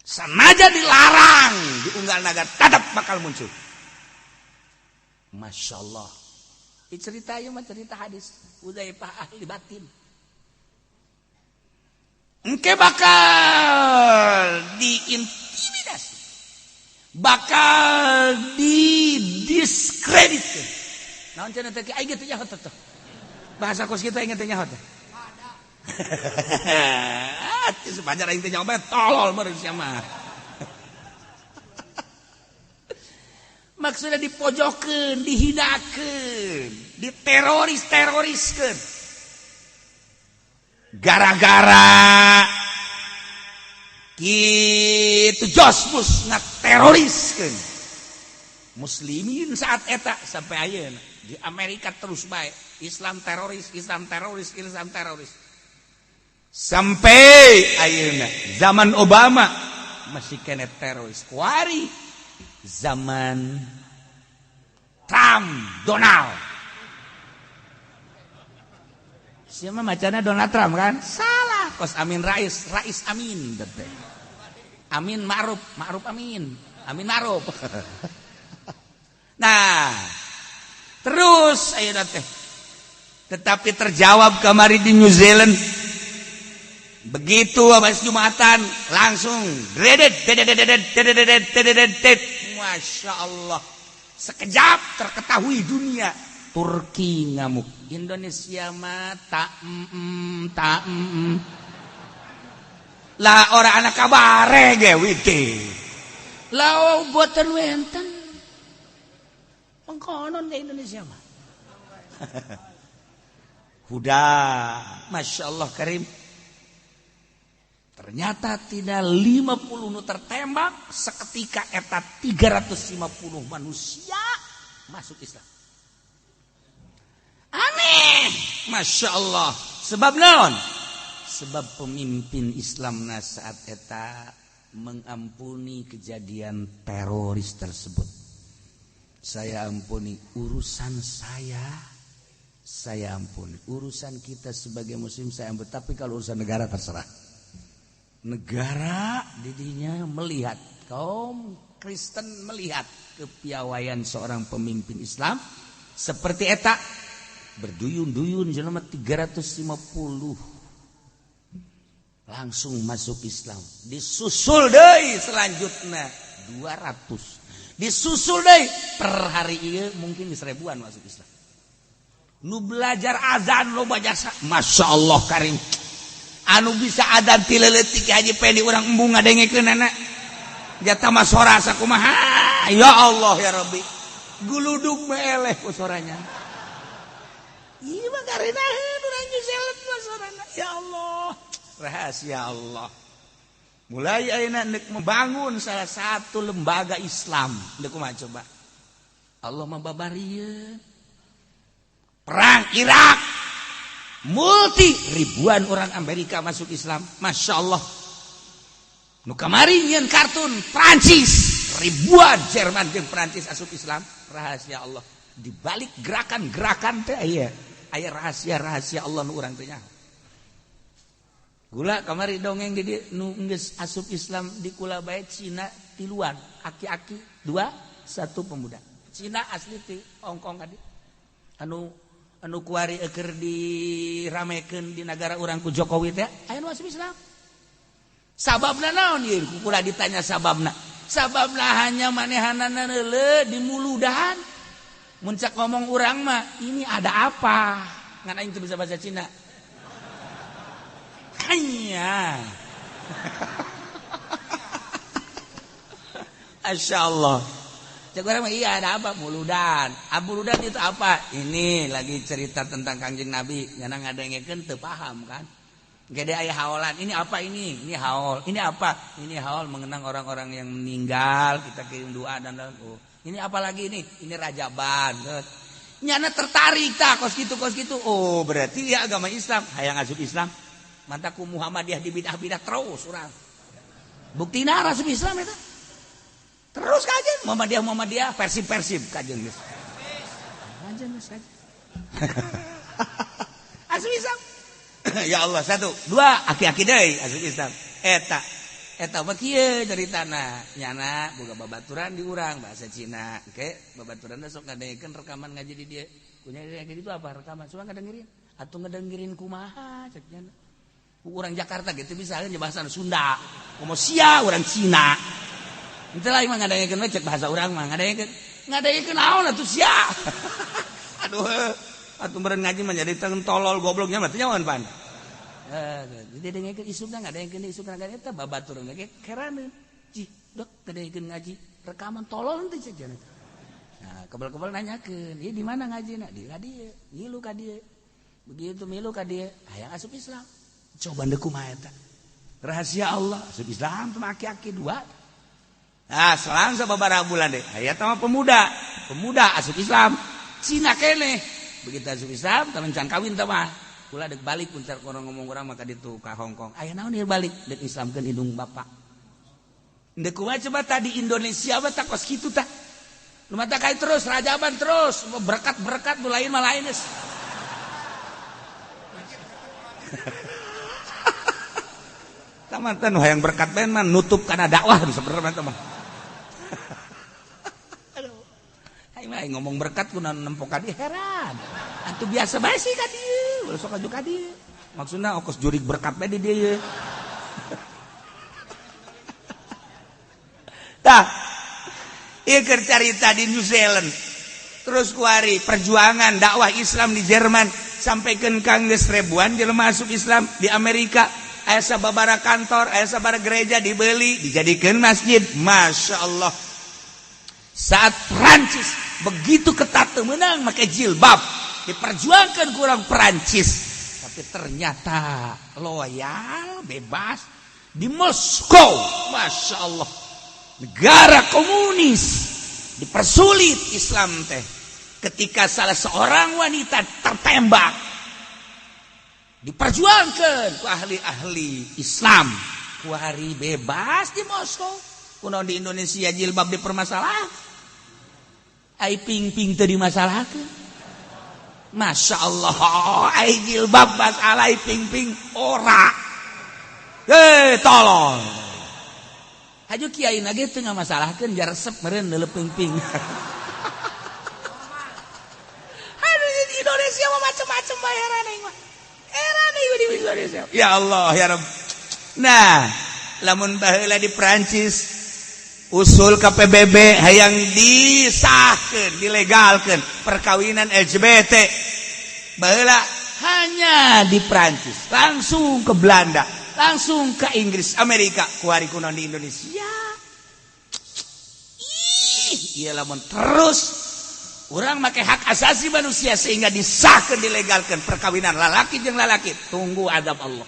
S2: Sanaja dilarang di unggal negara tetap bakal muncul. Masya Allah. Ini cerita ieu mah cerita hadis Hudzaifah ahli batin. Engke bakal diintimidasi. Bakal didiskreditkan. Naon cenah teh aing teh nyaho teh. Bahasa kos kita inget teh nyaho teh. Ada. Sepanjang aing teh nyaho tolol meureun sia mah. Maksudnya dipojokkeun, dihinakeun, diteroriskeun. Gara-gara kitu josmus ngateroriskeun muslimin saat eta sampai ayeuna di Amerika terus bae Islam teroris sampai ayeuna zaman Obama masih kena teroris kuari zaman Trump Donald siapa macana Donald Trump kan salah kos Amin Rais Amin teh Amin Ma'ruf Amin Ma'ruf nah terus ayeuna teh tetapi terjawab kamari di New Zealand begitu habis Jumatan langsung dredet Masya Allah sekejap terketahui dunia Turki ngamuk Indonesia mah tak lah orang anak kabare ge witi lah boten wenten pengkonon ke Indonesia mah huda Masya Allah Karim ternyata tidak 50 nu tertembak seketika eta 350 manusia masuk Islam aneh Masya Allah sebab naon sebab pemimpin Islam saat eta mengampuni kejadian teroris tersebut saya ampuni urusan saya ampuni urusan kita sebagai muslim saya ampuni tapi kalau urusan negara terserah negara didinya melihat kaum Kristen melihat kepiawaian seorang pemimpin Islam seperti eta berduyun-duyun jelema 350 langsung masuk Islam disusul deui selanjutnya 200 disusul deui per hari ieu mungkin 1000-an masuk Islam nu belajar azan loba jasa Masya Allah Karim anu bisa adzan ti leuletik haji pedi urang embung ngadengekeun anak jata mah sora sakumaha ya Allah ya Rabbi guludug mah eleh ku soranya ieu mah karenaheun urang Zealand mah sorana ya Allah rahasia Allah mulai ayeuna neuk membangun salah satu lembaga Islam deuk kumaha coba Allah mah babarieun perang Irak multi ribuan orang Amerika masuk Islam Masya Allah nu kamari nyeun kartun Prancis ribuan Jerman jeung Prancis masuk Islam rahasia Allah di balik gerakan-gerakan teh aya rahasia Allah nu urang teh nyaho gula kamari dongeng di nu geus asup Islam di kula bae Cina tiluan aki-aki 2 1 pemuda Cina asli ti Hong Kong tadi anu kuari eker diramekeun di negara urang ku Jokowi teh aya nu masuk Islam. Sababna naon ieu? Kula ditanya sababna. Sababna hanya manehanana heuleu di muludahan. Mun cak ngomong urang mah, ini ada apa? Ngan aing teu bisa bahasa Cina. Hanya. Asyaallah. Cek orang mah iya ada apa muludan. Muludan itu apa? Ini lagi cerita tentang Kangjeng Nabi. Nyana ngadengekeun teu paham kan. Gede aya haolan. Ini apa ini? Ini haol. Ini apa? Ini haol mengenang orang-orang yang meninggal. Kita kirim doa dan oh. Ini apa lagi ini? Ini Rajaban. Nyana tertarik tak kos gitu. Oh, berarti ya agama Islam. Hayang asup Islam. Mantaku Muhammadiyah di bidah-bidah terus urang. Buktina asup Islam eta. Terus kajen Muhammadiyah Persib kajen geus. Kajen geus aja. Asup Islam. Ya Allah, 1, 2 aki-aki deui asup Islam. Eta mah kieu caritana. Nyana boga babaturan di urang bahasa Cina. Oke, babaturanna sok ngadengekeun rekaman ngaji di dieu. Kunya kayak gitu apa rekaman? Suka ngadengerin. Atuh ngadengerin kumaha cek nyana. Urang Jakarta gitu misalnya bahasa Sunda. Komo sia urang Cina. Itu lah emang ngadengekeun we cek bahasa urang mah ngadengekeun naon atuh sia. Aduh, atuh meureun ngaji mah jadi tolol gobloknya mah teh nyawan pan. Jadi dengekeun isukna ngadengekeun isukna eta babaturan ge keraneun. Cih, dok ngadengekeun ngaji rekaman tolol teh cek cenah. Nah, kebal-kebal nanyakeun, "Ieu di mana ngajina?" Di ka dieu, ngilu ka dieu. Begitu milu ka dieu, hayang asup Islam. Coba deuk kumaha eta. Rahasia Allah, asup Islam teh aki-aki 2. Nah, selang sababaraha bulan deh. Aya teh pemuda asup Islam. Cina keneh. Begitu asup Islam, teh can kawin teh mah. Kula deuk balik puncar orang ngomong urang mah ka ditu ka Hong Kong. Aya naon ieu balik deuk Islamkeun hidung bapak. Deuk kumaha coba tadi Indonesia mah tak kos kitu tah. Nu mah kai terus rajaban terus, berkat nu lain mah lain geus. Tamanten hayang berkat bae mah nutup kana dakwah sebenarnya mah. Aduh. Ai mah ngomong berkat kunaon nempo ka dieu heran. Atuh biasa bae sih ka dieu, ulah sok aju ka dieu. Maksudna ongkos jurig berkat bae di dieu. Tah. Ieu keur carita di New Zealand. Terus kuari perjuangan dakwah Islam di Jerman sampaikeun ka geus ribuan jelema masuk Islam di Amerika. Aya sababaraha kantor, aya sababaraha gereja dibeli, dijadikeun masjid. Masya Allah. Saat Prancis begitu ketat menang make jilbab, diperjuangkan kurang Prancis, tapi ternyata loyal, bebas di Moskow. Masya Allah. Negara komunis dipersulit Islam teh. Ketika salah seorang wanita tertembak, diperjuangkan ku ahli-ahli Islam, ku hari bebas di Moskow. Kunaon di Indonesia jilbab dipermasalah, ai ping-ping teu dimasalahkeun. Masya Allah, ai jilbab masalah, ai ping-ping ora. Tolong. Aju kiai na ge teu ngamasalahkeun jar resep meureun leuleuh ping-ping. Aduh di Indonesia mah macam-macam bayaran aing mah. Di Indonesia. Ya Allah ya Rabb. Nah, lamun baheula di Prancis usul ka PBB hayang disahkeun, dilegalkeun perkawinan LGBT. Baheula hanya di Prancis, langsung ke Belanda, langsung ke Inggris, Amerika, kuari kunaon di Indonesia. Ieu lamun terus urang make hak asasi manusia sehingga disahkeun dilegalkeun perkawinan lalaki jeung lalaki, tunggu azab Allah.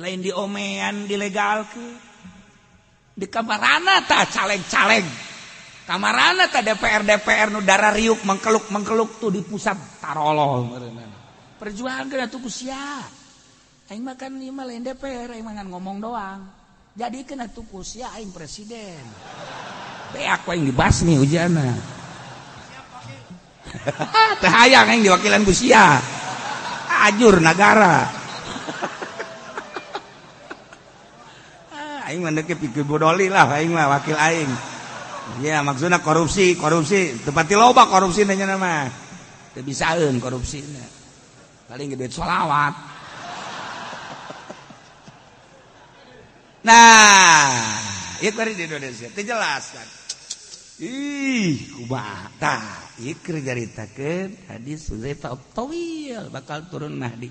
S2: Lain diomean dilegalkeun. Di kamarana tah caleg-caleg. Kamarana tah DPR nu dara riuk mengkeluk tuh di pusat tarolol meureunna. Perjuangkeun atuh ku sia. Aing mah kan ieu mah lain DPR, aing mah ngomong doang. Jadikeun atuh ku sia aing presiden. Beak aing dibasmi hujanna. Teh hayang yang diwakilan ku sia. Ajur negara. Aing mah deuke pikeun bodoli lah aing mah wakil aing. Ya maksudna korupsi teu pati loba korupsina nya mah. Teu bisaeun korupsina. Paling gede sholawat. Nah, ieu bari di Indonesia teu jelas kan. Kumaha tah ieu keur caritakeun hadis Hudzaifah tawil bakal turun Mahdi.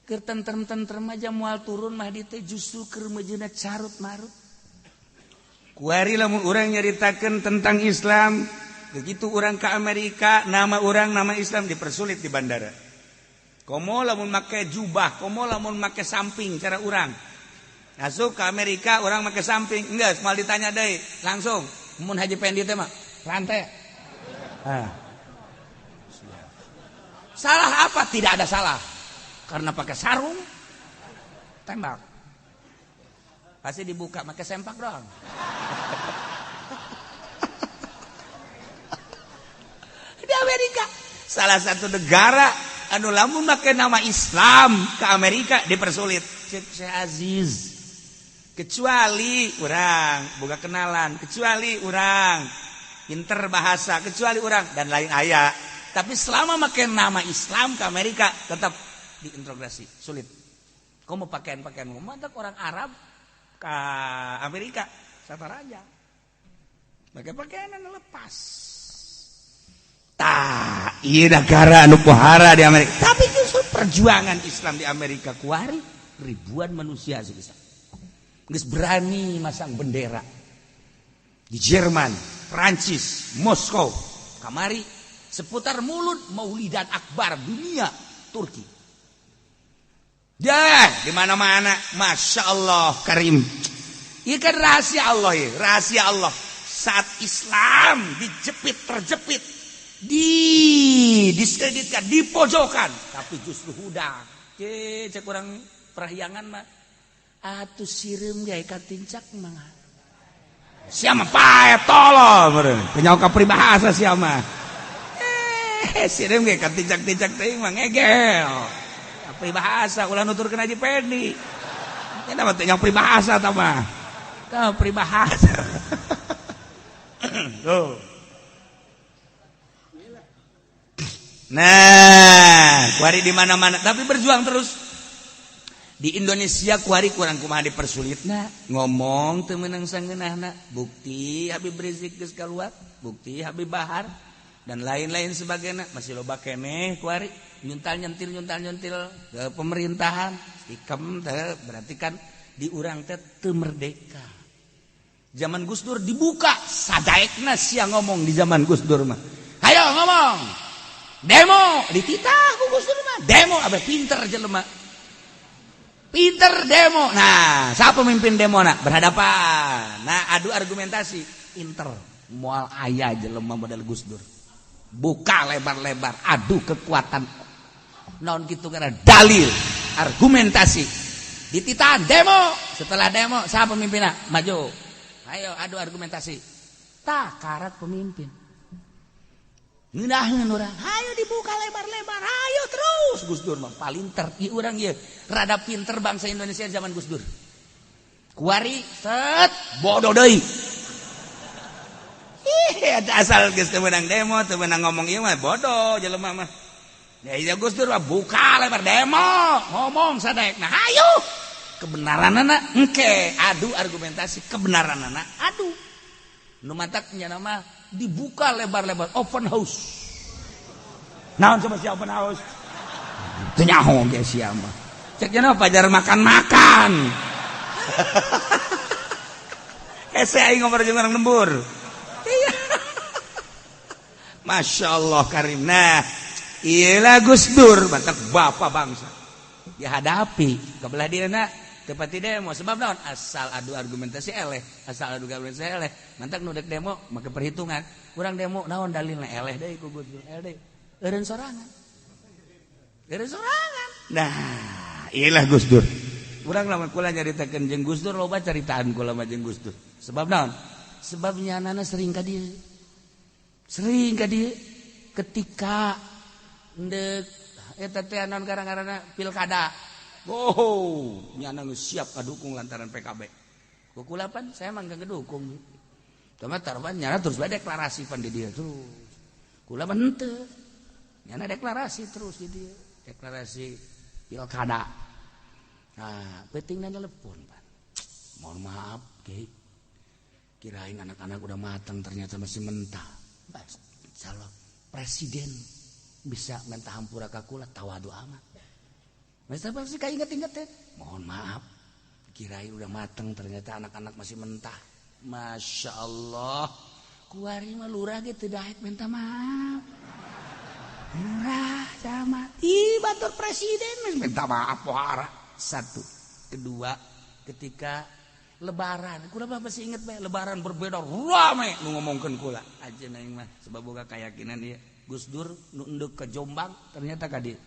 S2: Keur tentrem-tentrem aja moal turun Mahdi teh justru keur mejeuna carut-marut. Kuari lamun urang nyaritakeun tentang Islam, begitu urang ke Amerika, nama urang nama Islam dipersulit di bandara. Komo lamun make jubah, komo lamun make samping cara urang. Masuk ke Amerika urang make samping, enggak, mal ditanya deui, langsung mun haji pendi teh mah rantai. Salah apa? Tidak ada salah. Karena pakai sarung tembak. pasti dibuka make sempak doang. Di Amerika salah satu negara anu lamun make nama Islam ke Amerika dipersulit. Cek Syekh Aziz. Kecuali urang boga kenalan, kecuali urang pinter bahasa, kecuali urang dan lain aya. Tapi selama make nama Islam ke Amerika tetap diinterogasi, sulit. Kamu pakaian-pakaian mantak orang Arab ke Amerika sataraja. Pakai pakaian anu lepas. Tah, ieu negara anu pohara di Amerika. Tapi justru perjuangan Islam di Amerika kuari ribuan manusia sih. Geus berani masang bendera di Jerman, Prancis, Moskow, kamari seputar mulut Maulidan Akbar dunia Turki. Dah di mana-mana, masya Allah Karim. Ini kan rahasia Allah ya, rahasia Allah. Saat Islam terjepit, didiskreditkan, dipojokkan, tapi justru hudang. Cek kurang perahyangan mah. Atuh sireum gaya katincak mah. Siapa pae tolong meureun. Penyawa peribahasa siapa? Sireum gaya katincak-tincak teuing mah ngegel. Peribahasa ulah nuturkeun Haji Pendi. Nya mah teh nya peribahasa tah mah. Ka peribahasa. Tuh. Nah, kuari di mana-mana tapi berjuang terus. Di Indonesia kuari kurang kumaha dipersulitna ngomong teu meunang sangeunahna bukti Habib Rizik geus kaluar bukti Habib Bahar dan lain-lain sebagainya masih loba keneh kuari nyuntil ke pemerintahan ikem teh berarti kan di urang teh teu merdeka. Zaman Gus Dur dibuka sadaekna sia ngomong di zaman Gus Dur mah hayo ngomong demo dititah ku Gus Dur mah demo abah pinter jelema pinter demo. Nah, siapa pemimpin demo nak? Berhadapan. Nah, adu argumentasi. Inter. Moal aya jelema model Gus Dur. Buka lebar-lebar. Adu kekuatan. Naon kitu kana dalil, argumentasi. Dititahan demo. Setelah demo, siapa pemimpinnya? Maju. Ayo adu argumentasi. Tah karat pemimpin. Ngeunaheun urang. Hayo dibuka lebar-lebar. Hayo terus Gus Dur mah paling ieu urang ieu rada pinter bangsa Indonesia zaman Gus Dur. Kuari set bodoh deui. Asal geus teu meunang demo, teu meunang ngomong ieu mah bodoh jelema mah. Ya ieu Gus Dur mah buka lebar demo, ngomong sadaekna. Hayo kebenaranana engke adu argumentasi kebenaranana adu. Nu mantak nya nama dibuka lebar-lebar open house. Naon coba si open house? Teu nyaho ge sia mah. Cek cenah pajar makan-makan. Hese aing ngomong jeung urang lembur. Iya. Masya Allah Karim. Nah, iyalah Gus Dur batak bapak bangsa. Dihadapi kebelah dieuna tepati demo sebab naon asal adu argumentasi eleh mantak nu dek demo make perhitungan kurang demo naon dalilna eleh deui ku Gus Dur eleh eureun sorangan nah iyalah Gus Dur urang lamun kula nyaritakeun jeung Gus Dur loba caritaan kula mah jeung Gus Dur sebab naon sebab nyanana sering ka dieu ketika ndek eta teh naon garang-garangna pilkada. Oh, nyana geus siap kadukung lantaran PKB. Kukulapan saya mah geus ngedukung. Cuma taruhan nyana terus bae deklarasi pan di dieu terus. Kula mah henteu. Nyana deklarasi terus di dieu. Deklarasi pilkada. Nah, pentingna telepon, Pan. Mohon maaf, Kiai. Kirain anak-anak udah matang ternyata masih mentah. Calon presiden bisa mentah hampura ka kula tawadu amat. Masa pasti inget-inget ya. Mohon maaf, kirain udah mateng ternyata anak-anak masih mentah. Masya Allah, kuari mah lurah gitu daek minta maaf. Lurah sama, batur presiden minta maaf pohara. Satu, kedua, ketika Lebaran, kula mah masih inget bae Lebaran berbeda rame nu ngomongkeun kula. Aja naing mah sebab boga keyakinan dia. Gus Dur nu endeuк ke Jombang ternyata ka dieu.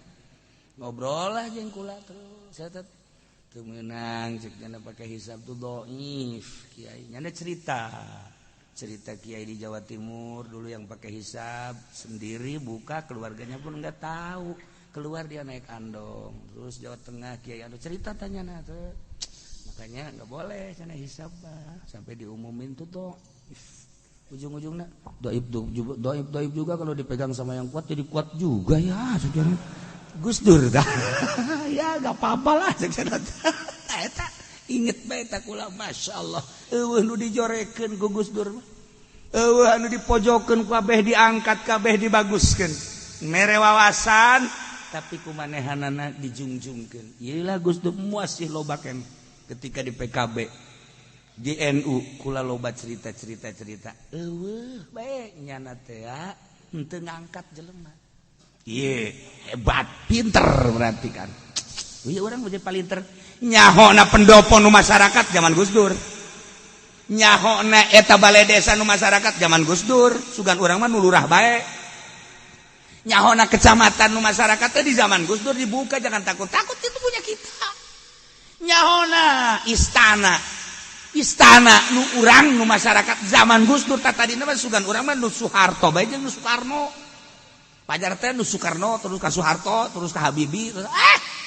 S2: Ngobrol lah jeung kula terus saya teu menang ceknya pakai hisab tuh doif kiai nyanda cerita kiai di Jawa Timur dulu yang pakai hisab sendiri buka keluarganya pun nggak tahu keluar dia naik andong terus Jawa Tengah kiai anu cerita tanya tuh makanya nggak boleh cina hisab sampai diumumin tuh doif ujung-ujungnya doif juga kalau dipegang sama yang kuat jadi kuat juga ya sebenarnya Gus Dur dah ya gak apa-apa lah inget bae tak kula masyaallah eueuh nu dijorekeun ku Gus Dur eueuh anu dipojokeun kabeh diangkat kabeh dibaguskeun mere wawasan tapi kumanehanana dijungjungkeun ieu lah Gus Dur masih loba ken ketika di PKB di NU kula loba cerita eueuh bae nyana teh henteu ngangkat jelema. Iya, hebat, pinter berarti kan. Iya orang menjadi palinter. Nyahona pendopo nu masyarakat zaman Gus Dur. Nyahona eta balai desa nu masyarakat zaman Gus Dur. Sugan urang mah nu lurah bae. Nyahona kecamatan nu masyarakat di zaman Gus Dur dibuka jangan takut itu punya kita. Nyahona istana nu urang nu masyarakat zaman Gus Dur tadina mah sugan urang mah nu Soeharto bae jeung nu Soekarno. Pajar teh nu Soekarno terus ke Soeharto terus ke Habibie terus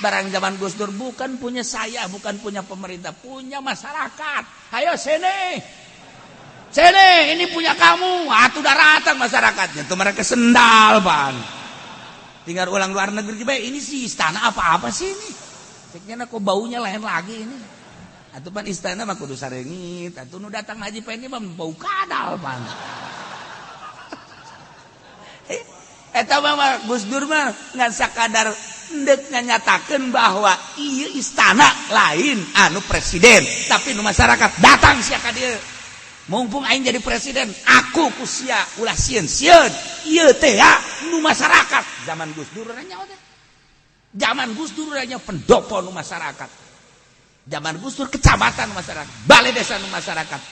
S2: barang zaman Gus Dur bukan punya saya bukan punya pemerintah punya masyarakat ayo sini ini punya kamu atuh datang masyarakatnya tuh mereka sendal pan tinggal ulang luar negeri bae ini sih istana apa sih ini ceknya kok baunya lain lagi ini atuh pan istana mah kudu sarengit atuh nu datang haji pan ini mah bau kadal pan eta mah Gus Dur mah ngan sakadar endek nyatakeun bahwa ieu istana lain anu presiden tapi nu masyarakat datang sia ka dieu mumpung aing jadi presiden aku ku sia ulah sieun ieu teh nu masyarakat zaman Gus Dur nya teh zaman Gus Dur nya pendopo nu masyarakat zaman Gus Dur kecamatan nu masyarakat balai desa nu masyarakat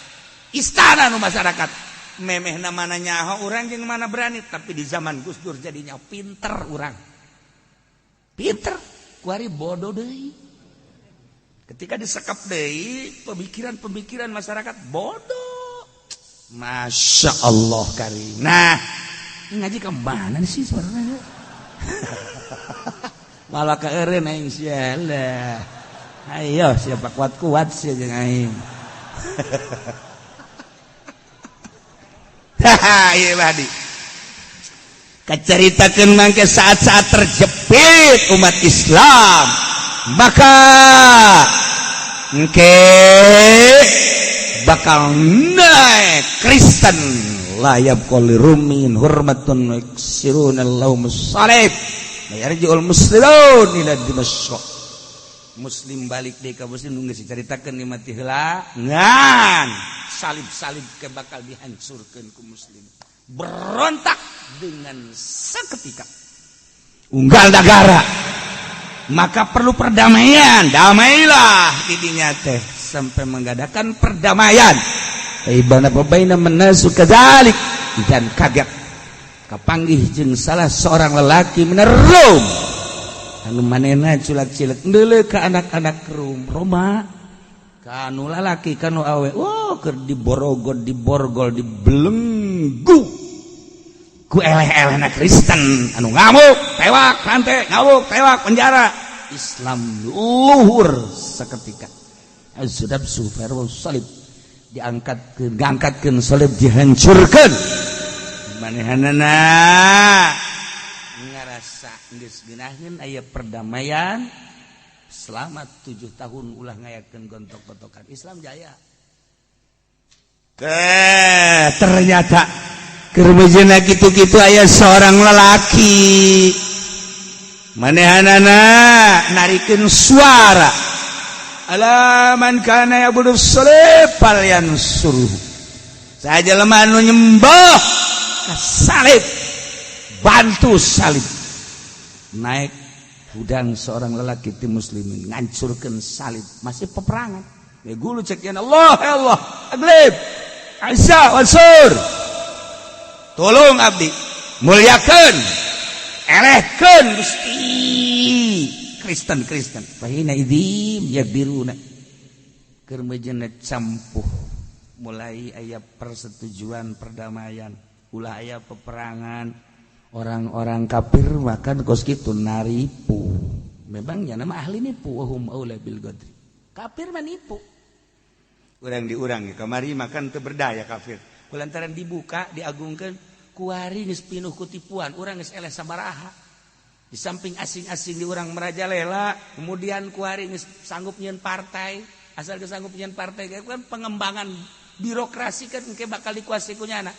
S2: istana nu masyarakat memeh namana nyaho urang jeung mana berani tapi di zaman Gus Dur jadinya pinter urang pinter kuari bodoh deui ketika disekap deui pemikiran masyarakat bodoh Masya Allah karim nah ngaji ke mana sih sebenarnya malah keeureun aing sialah ayo siapa kuat sih jeung aing iya badi kacaritakeun mangke saat-saat terjepit umat Islam maka engke bakal naik Kristen layab qalirumin hurmatun yaksiruna Allahumma salib yarji'ul muslimun ila Dimashq muslim balik deui ka muslim geus dicaritakeun di mati heula ngan salib-salib ke bakal dihancurkan ku muslim berontak dengan seketika unggal negara maka perlu perdamaian damailah didinya teh sampai mengadakan perdamaian ibana baina menasu kadzalik dan kaget kapanggih jeung salah seorang lelaki menerum anu manehna culak-cilek deuleu ka anak-anak Roma kanu lalaki kanu awe keur diborogol diborgol dibelenggu ku eleh-elehna Kristen anu ngamuk tewak rantai ngamuk tewak penjara Islam luhur seketika azudab sufarul salib diangkatkeun salib dihancurkeun manehanana ngarasa geus geunahkeun aya perdamaian selama 7 tahun ulah ngayakeun gontok-gontokan Islam jaya. Ternyata kermejena kitu-kitu aya seorang lelaki manehanana narikeun suara alaman kana yabudu salib palyan suruh saja lemah anu nyembah ka salib bantu salib naik udang seorang lelaki ti muslimin ngancurkeun salib masih peperangan ya gulu ceknya Allah ya Allah aglib Aisyah wansur tolong abdi mulyakeun elehkeun Gusti Kristen fahina idim yaqdiruna keur mejena campuh mulai aya persetujuan perdamaian ulah aya peperangan orang-orang kafir makan kos kitu naripu memangnya nama ahli nipu wahum aula bil ghadri kafir mah nipu urang diurang kamari makan teu berdaya kafir kulantaran dibuka diagungkeun kuari geus pinuh ku tipuan urang geus eleh sabaraha di samping asing-asing di urang merajalela kemudian kuari geus sanggup nyieun partai asal geus sanggup nyieun partai kan pengembangan birokrasi kan engke bakal dikuasai ku nyana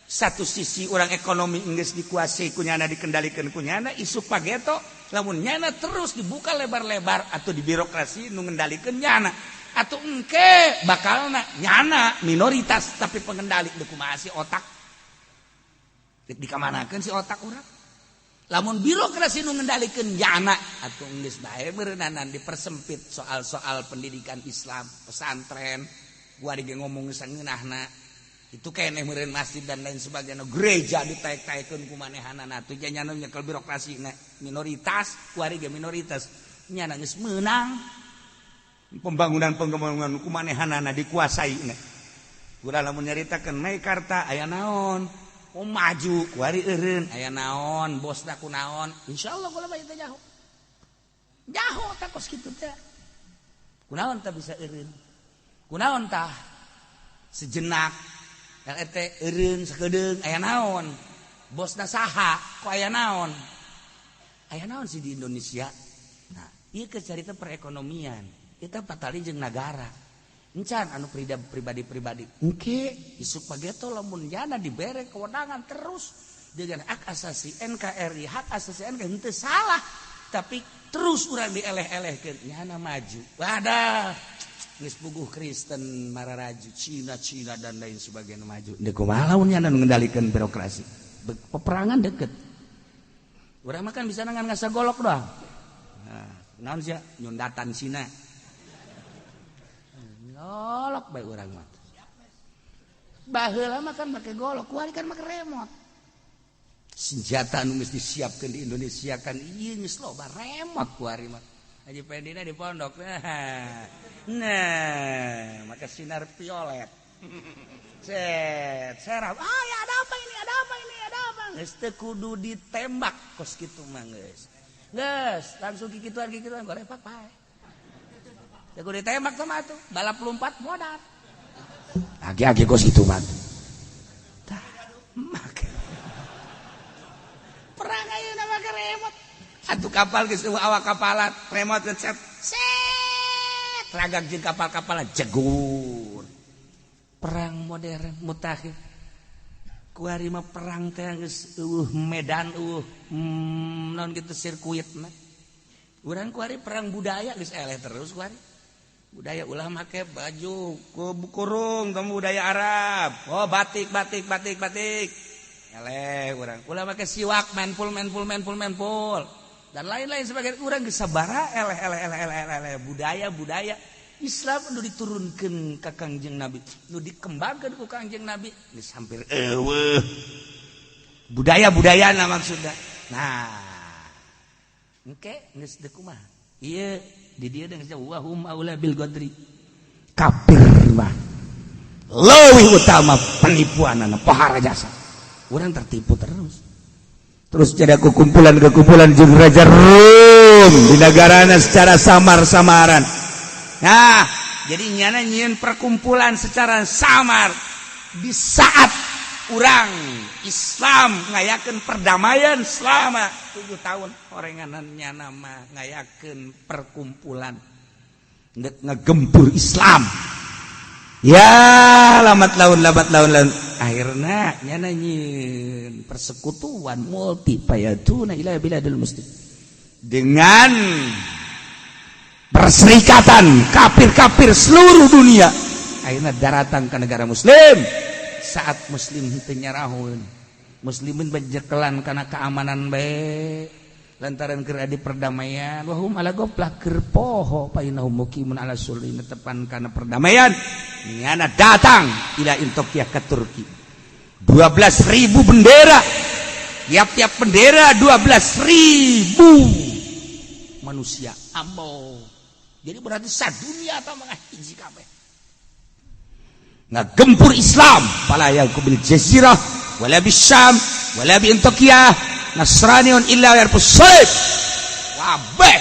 S2: satu sisi orang ekonomi geus dikuasai ku nyana dikendalikeun ku nyana isu pageto lamun nyana terus dibuka lebar-lebar atau di birokrasi nu ngendalikeun nyana atau engke bakalna nyana minoritas tapi pengendali deuk kumaha si otak dikamanakeun si otak urang lamun birokrasi nu ngendalikeun nyana atuh geus bae beureunanan dipersempit soal-soal pendidikan Islam pesantren gua ge ngomong sangeunahna itu keneh meureun masjid dan lain sebagainya gereja ditaek-taekeun ku manehanana atuh nyana nyekel birokrasina minoritas kuari ge minoritas nyana geus meunang pembangunan ku manehanana dikuasaina urang lamun nyaritakeun Meikarta aya naon maju kuari eureun aya naon bosna kunaon insyaallah kula mah teh jaho tak kos kitu teh kunaon tah bisa eureun kunaon tah sejenak eta eureun sakedeung aya naon bosna saha ku aya naon sih di Indonesia nah ieu ke carita perekonomian kita patali jeung nagara encan anu pribadi engke isuk pageto lamun nyana dibere kewenangan terus dengan hak asasi NKRI hak asasi NKRI henteu salah tapi terus urang dieleh-elehkeun nyana maju wadah geus puguh Kristen mararaju Cina dan lain sebagainya maju deuk kumaha lamun nyana nu ngendalikeun birokrasi peperangan deket urang mah kan bisa nangan ngasa golok doang nah naon sia nyundatan Cina golok bae urang mah. Baheula mah kan make golok, kuari kan make remote. Senjata anu geus disiapkeun di Indonesia kan ieu geus loba remote kuari mah. Haji Pendina di pondok. Nah, make sinar violet. Serap. Ya ada apa ini? Geus teu kudu ditembak kos kitu mah geus. Geus, langsung kikituan gorepak bae. Jago ditembak sama tuh, balap lompat modal. Agi-agi kos gitu mah. Tah, make. Perang ayeuna make remote. Atuh kapal geus awak kapalan, remote set. Ragak jeung kapal-kapalan jegur. Perang modern mutakhir. Kuari mah perang teh geus medan naon kitu sirkuitna. Urang kuari perang budaya geus eleh terus kuari. Budaya ulah make baju kurung temu budaya Arab. Oh batik. Eleh urang. Ulah make siwak manful. Dan lain-lain sebagainya urang geus sabaraha eleh budaya Islam nu diturunkeun ka Kangjeng Nabi, nu dikembangkeun ku Kangjeng Nabi geus hampir eueuh. Budaya-budayana maksudna. Nah. Engke geus teu kumaha. Ieu di dieu geus wahum aula bil ghadri. Kafir mah leuwih utama penipuanana pahara jasa. Urang tertipu terus jadi kumpulan jeung Raja Rum di negarana secara samar-samaran. Nah, jadi nyana nyieun perkumpulan secara samar di saat urang Islam ngayakeun perdamaian selama 7 tahun orenganan nyana mah ngayakeun perkumpulan ngeuk ngagempur Islam. Ya, lamat laun akhirna nyana nyieun persekutuan multi payatuna ila biladil muslim dengan perserikatan kafir-kafir seluruh dunia akhirnya daratan ke negara muslim saat muslim teu nyarahun muslimin bajekelan kana keamanan bae lantaran keur adi perdamaian wahum ala goplah keur poho painahum muqimun ala sulli netepan kana perdamaian nyana datang ila Intokiyah ke Turki 12.000 bendera tiap-tiap bendera 12.000 manusia ambo. Jadi berarti sadunia atau mah hiji kabeh. Ngagempur Islam fala yaqubil jazirah wala bisyam wala bi Antakya nasraniun illa yarfus salib. Wabeh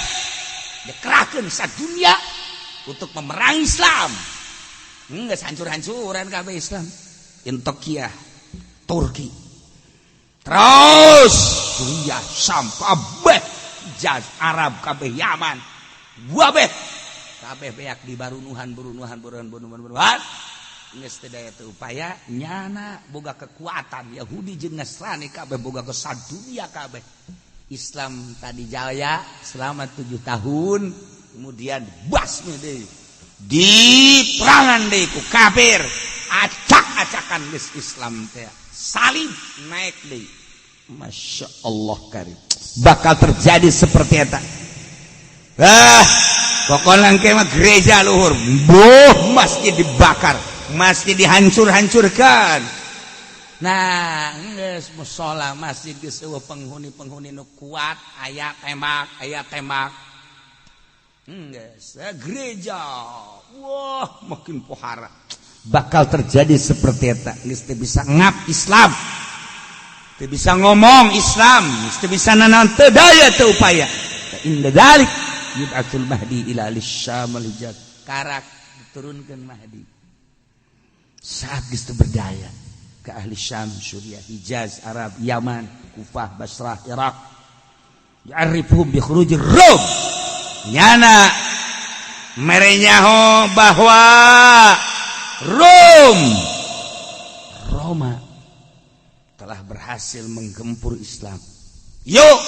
S2: dikerahkeun sadunia untuk memerangi Islam. Geus hancur-hancuran kabeh Islam. Antakya Turki. Terus Suriah, Syam, kabeh Jaz, Arab, kabeh Yaman. Wabeh kabeh beak di barunuhan. Geus teu daya teu upaya nyana boga kekuatan Yahudi jeung Nasrani kabeh boga ke sadunia kabeh. Islam tadi jaya selama 7 tahun kemudian basmi deui. Diperangan deui ku kafir. Acak-acakan geus Islam teh. Salib naik deui. Masya Allah karim. Bakal terjadi seperti eta. Pokoknya engke mah gereja luhur, masjid dibakar, masjid dihancur-hancurkan. Nah, geus mushola masjid geus eueuh penghuni nu kuat, aya tembak. Geus gereja. Wah, makin pohara. Bakal terjadi seperti eta. Geus teu bisa ngap Islam. Teu bisa ngomong Islam, teu bisa nanaon teu daya teu upaya. Inda dzalik yub'atsul mahdi ila al-syam al-hijaz. Karak diturunkeun mahdi. Saat geus teu berdaya ke ahli Syam, Suriah, Hijaz, Arab, Yaman, Kufah, Basrah, Irak. Ya'rifuhum bi khurujir Rum. Nyana merenyaho bahwa Roma telah berhasil menggempur Islam. Yuk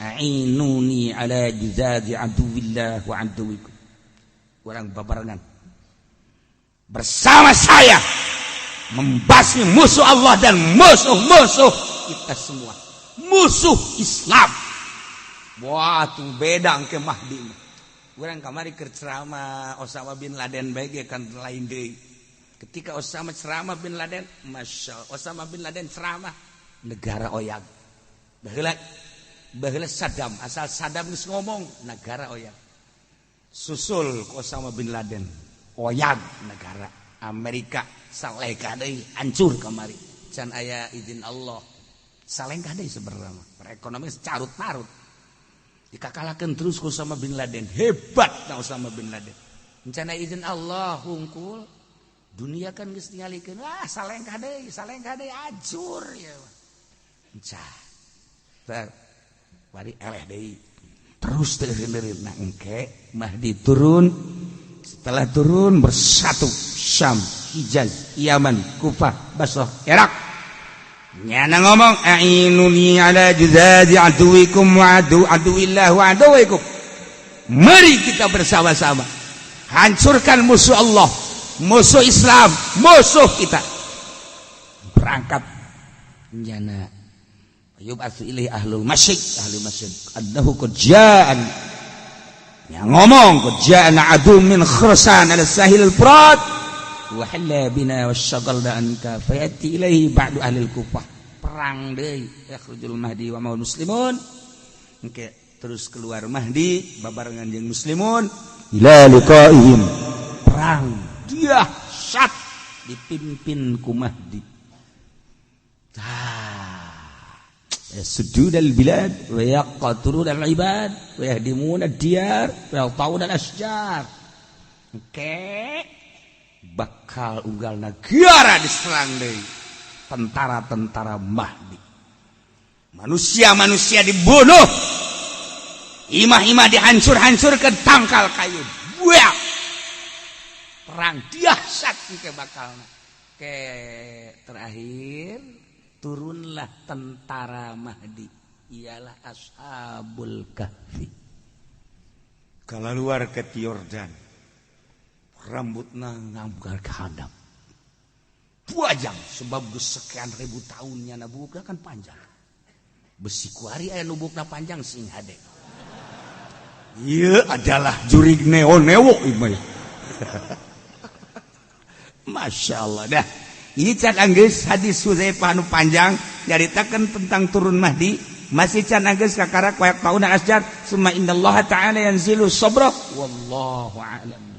S2: a'inuni ala jizadi aduwillah wa aduwikum. Orang babarengan bersama saya membasmi musuh Allah dan musuh-musuh kita semua, musuh Islam. Wah tuh beda ke Mahdi. Orang kamari keur ceramah Osama bin Laden bae kan lain deui. Ketika Osama ceramah bin Laden, Masya Allah, Osama bin Laden ceramah negara oyang. Baheula Saddam, asal Saddam geus ngomong negara oyang. Susul Osama bin Laden, oyang negara Amerika salengka deui hancur kamari. Can aya izin Allah. Salengka deui sebenarnya. Perekonomian carut-marut. Dikakalakeun terus ku Osama bin Laden. Hebat na Osama bin Laden. Encana izin Allah hungkul. Dunia kan geus ningalikeun, salengka deui hancur ya. Encah. Tar bari eleh deui. Terus teu heureurna engke Mahdi turun. Setelah turun bersatu Syam, Hijaz, Yaman, Kufah, Basrah, Irak. Nyana ngomong a'inuni ala juzadi aduwikum wa aduwillah wa aduwikum. Mari kita bersama-sama hancurkan musuh Allah, musuh Islam, musuh kita. Berangkat nyana yub'atsu ilaihi ahlul masyriq annahu qad ja'an. Yang ngomong qad ja'ana adu min khursan ala sahil al-furat wa halla bina wasyagalna anka fayati ilaihi ba'du ahli al-kufah. Perang deui yakhrujul mahdi wa maul muslimun. Engke terus keluar Mahdi babarengan jeung muslimun ila liqaihim. Perang dahsyat dipimpin ku Mahdi. Sudud al-bilad wa yaqturun al-ibad wa yahdimun ad-diyar wa yaqta'un al-asjar. Engke bakal unggal negara diserang deui tentara-tentara Mahdi. Manusia-manusia dibunuh, imah-imah dihancur-hancurkan tangkal kayu. Buak. Perang dahsyat ke bakalna. Ke terakhir turunlah tentara Mahdi, ialah Ashabul Kahfi. Keluar ke Yordan, rambutna ngambgar ke handap. Puajang sebab sekian ribu tahunnya nabukna kan panjang. Besi kuari aya nubukna panjang sing hade. Ieu adalah jurig neo-neo imah. Masya Allah dah. Ini cak anggeus hadis Hudzaifah anu panjang nyaritakeun tentang turun Mahdi. masih can anggeus kakara koyak pauna asjar summa innallaha ta'ala yanzilu sabra wallahu a'lam.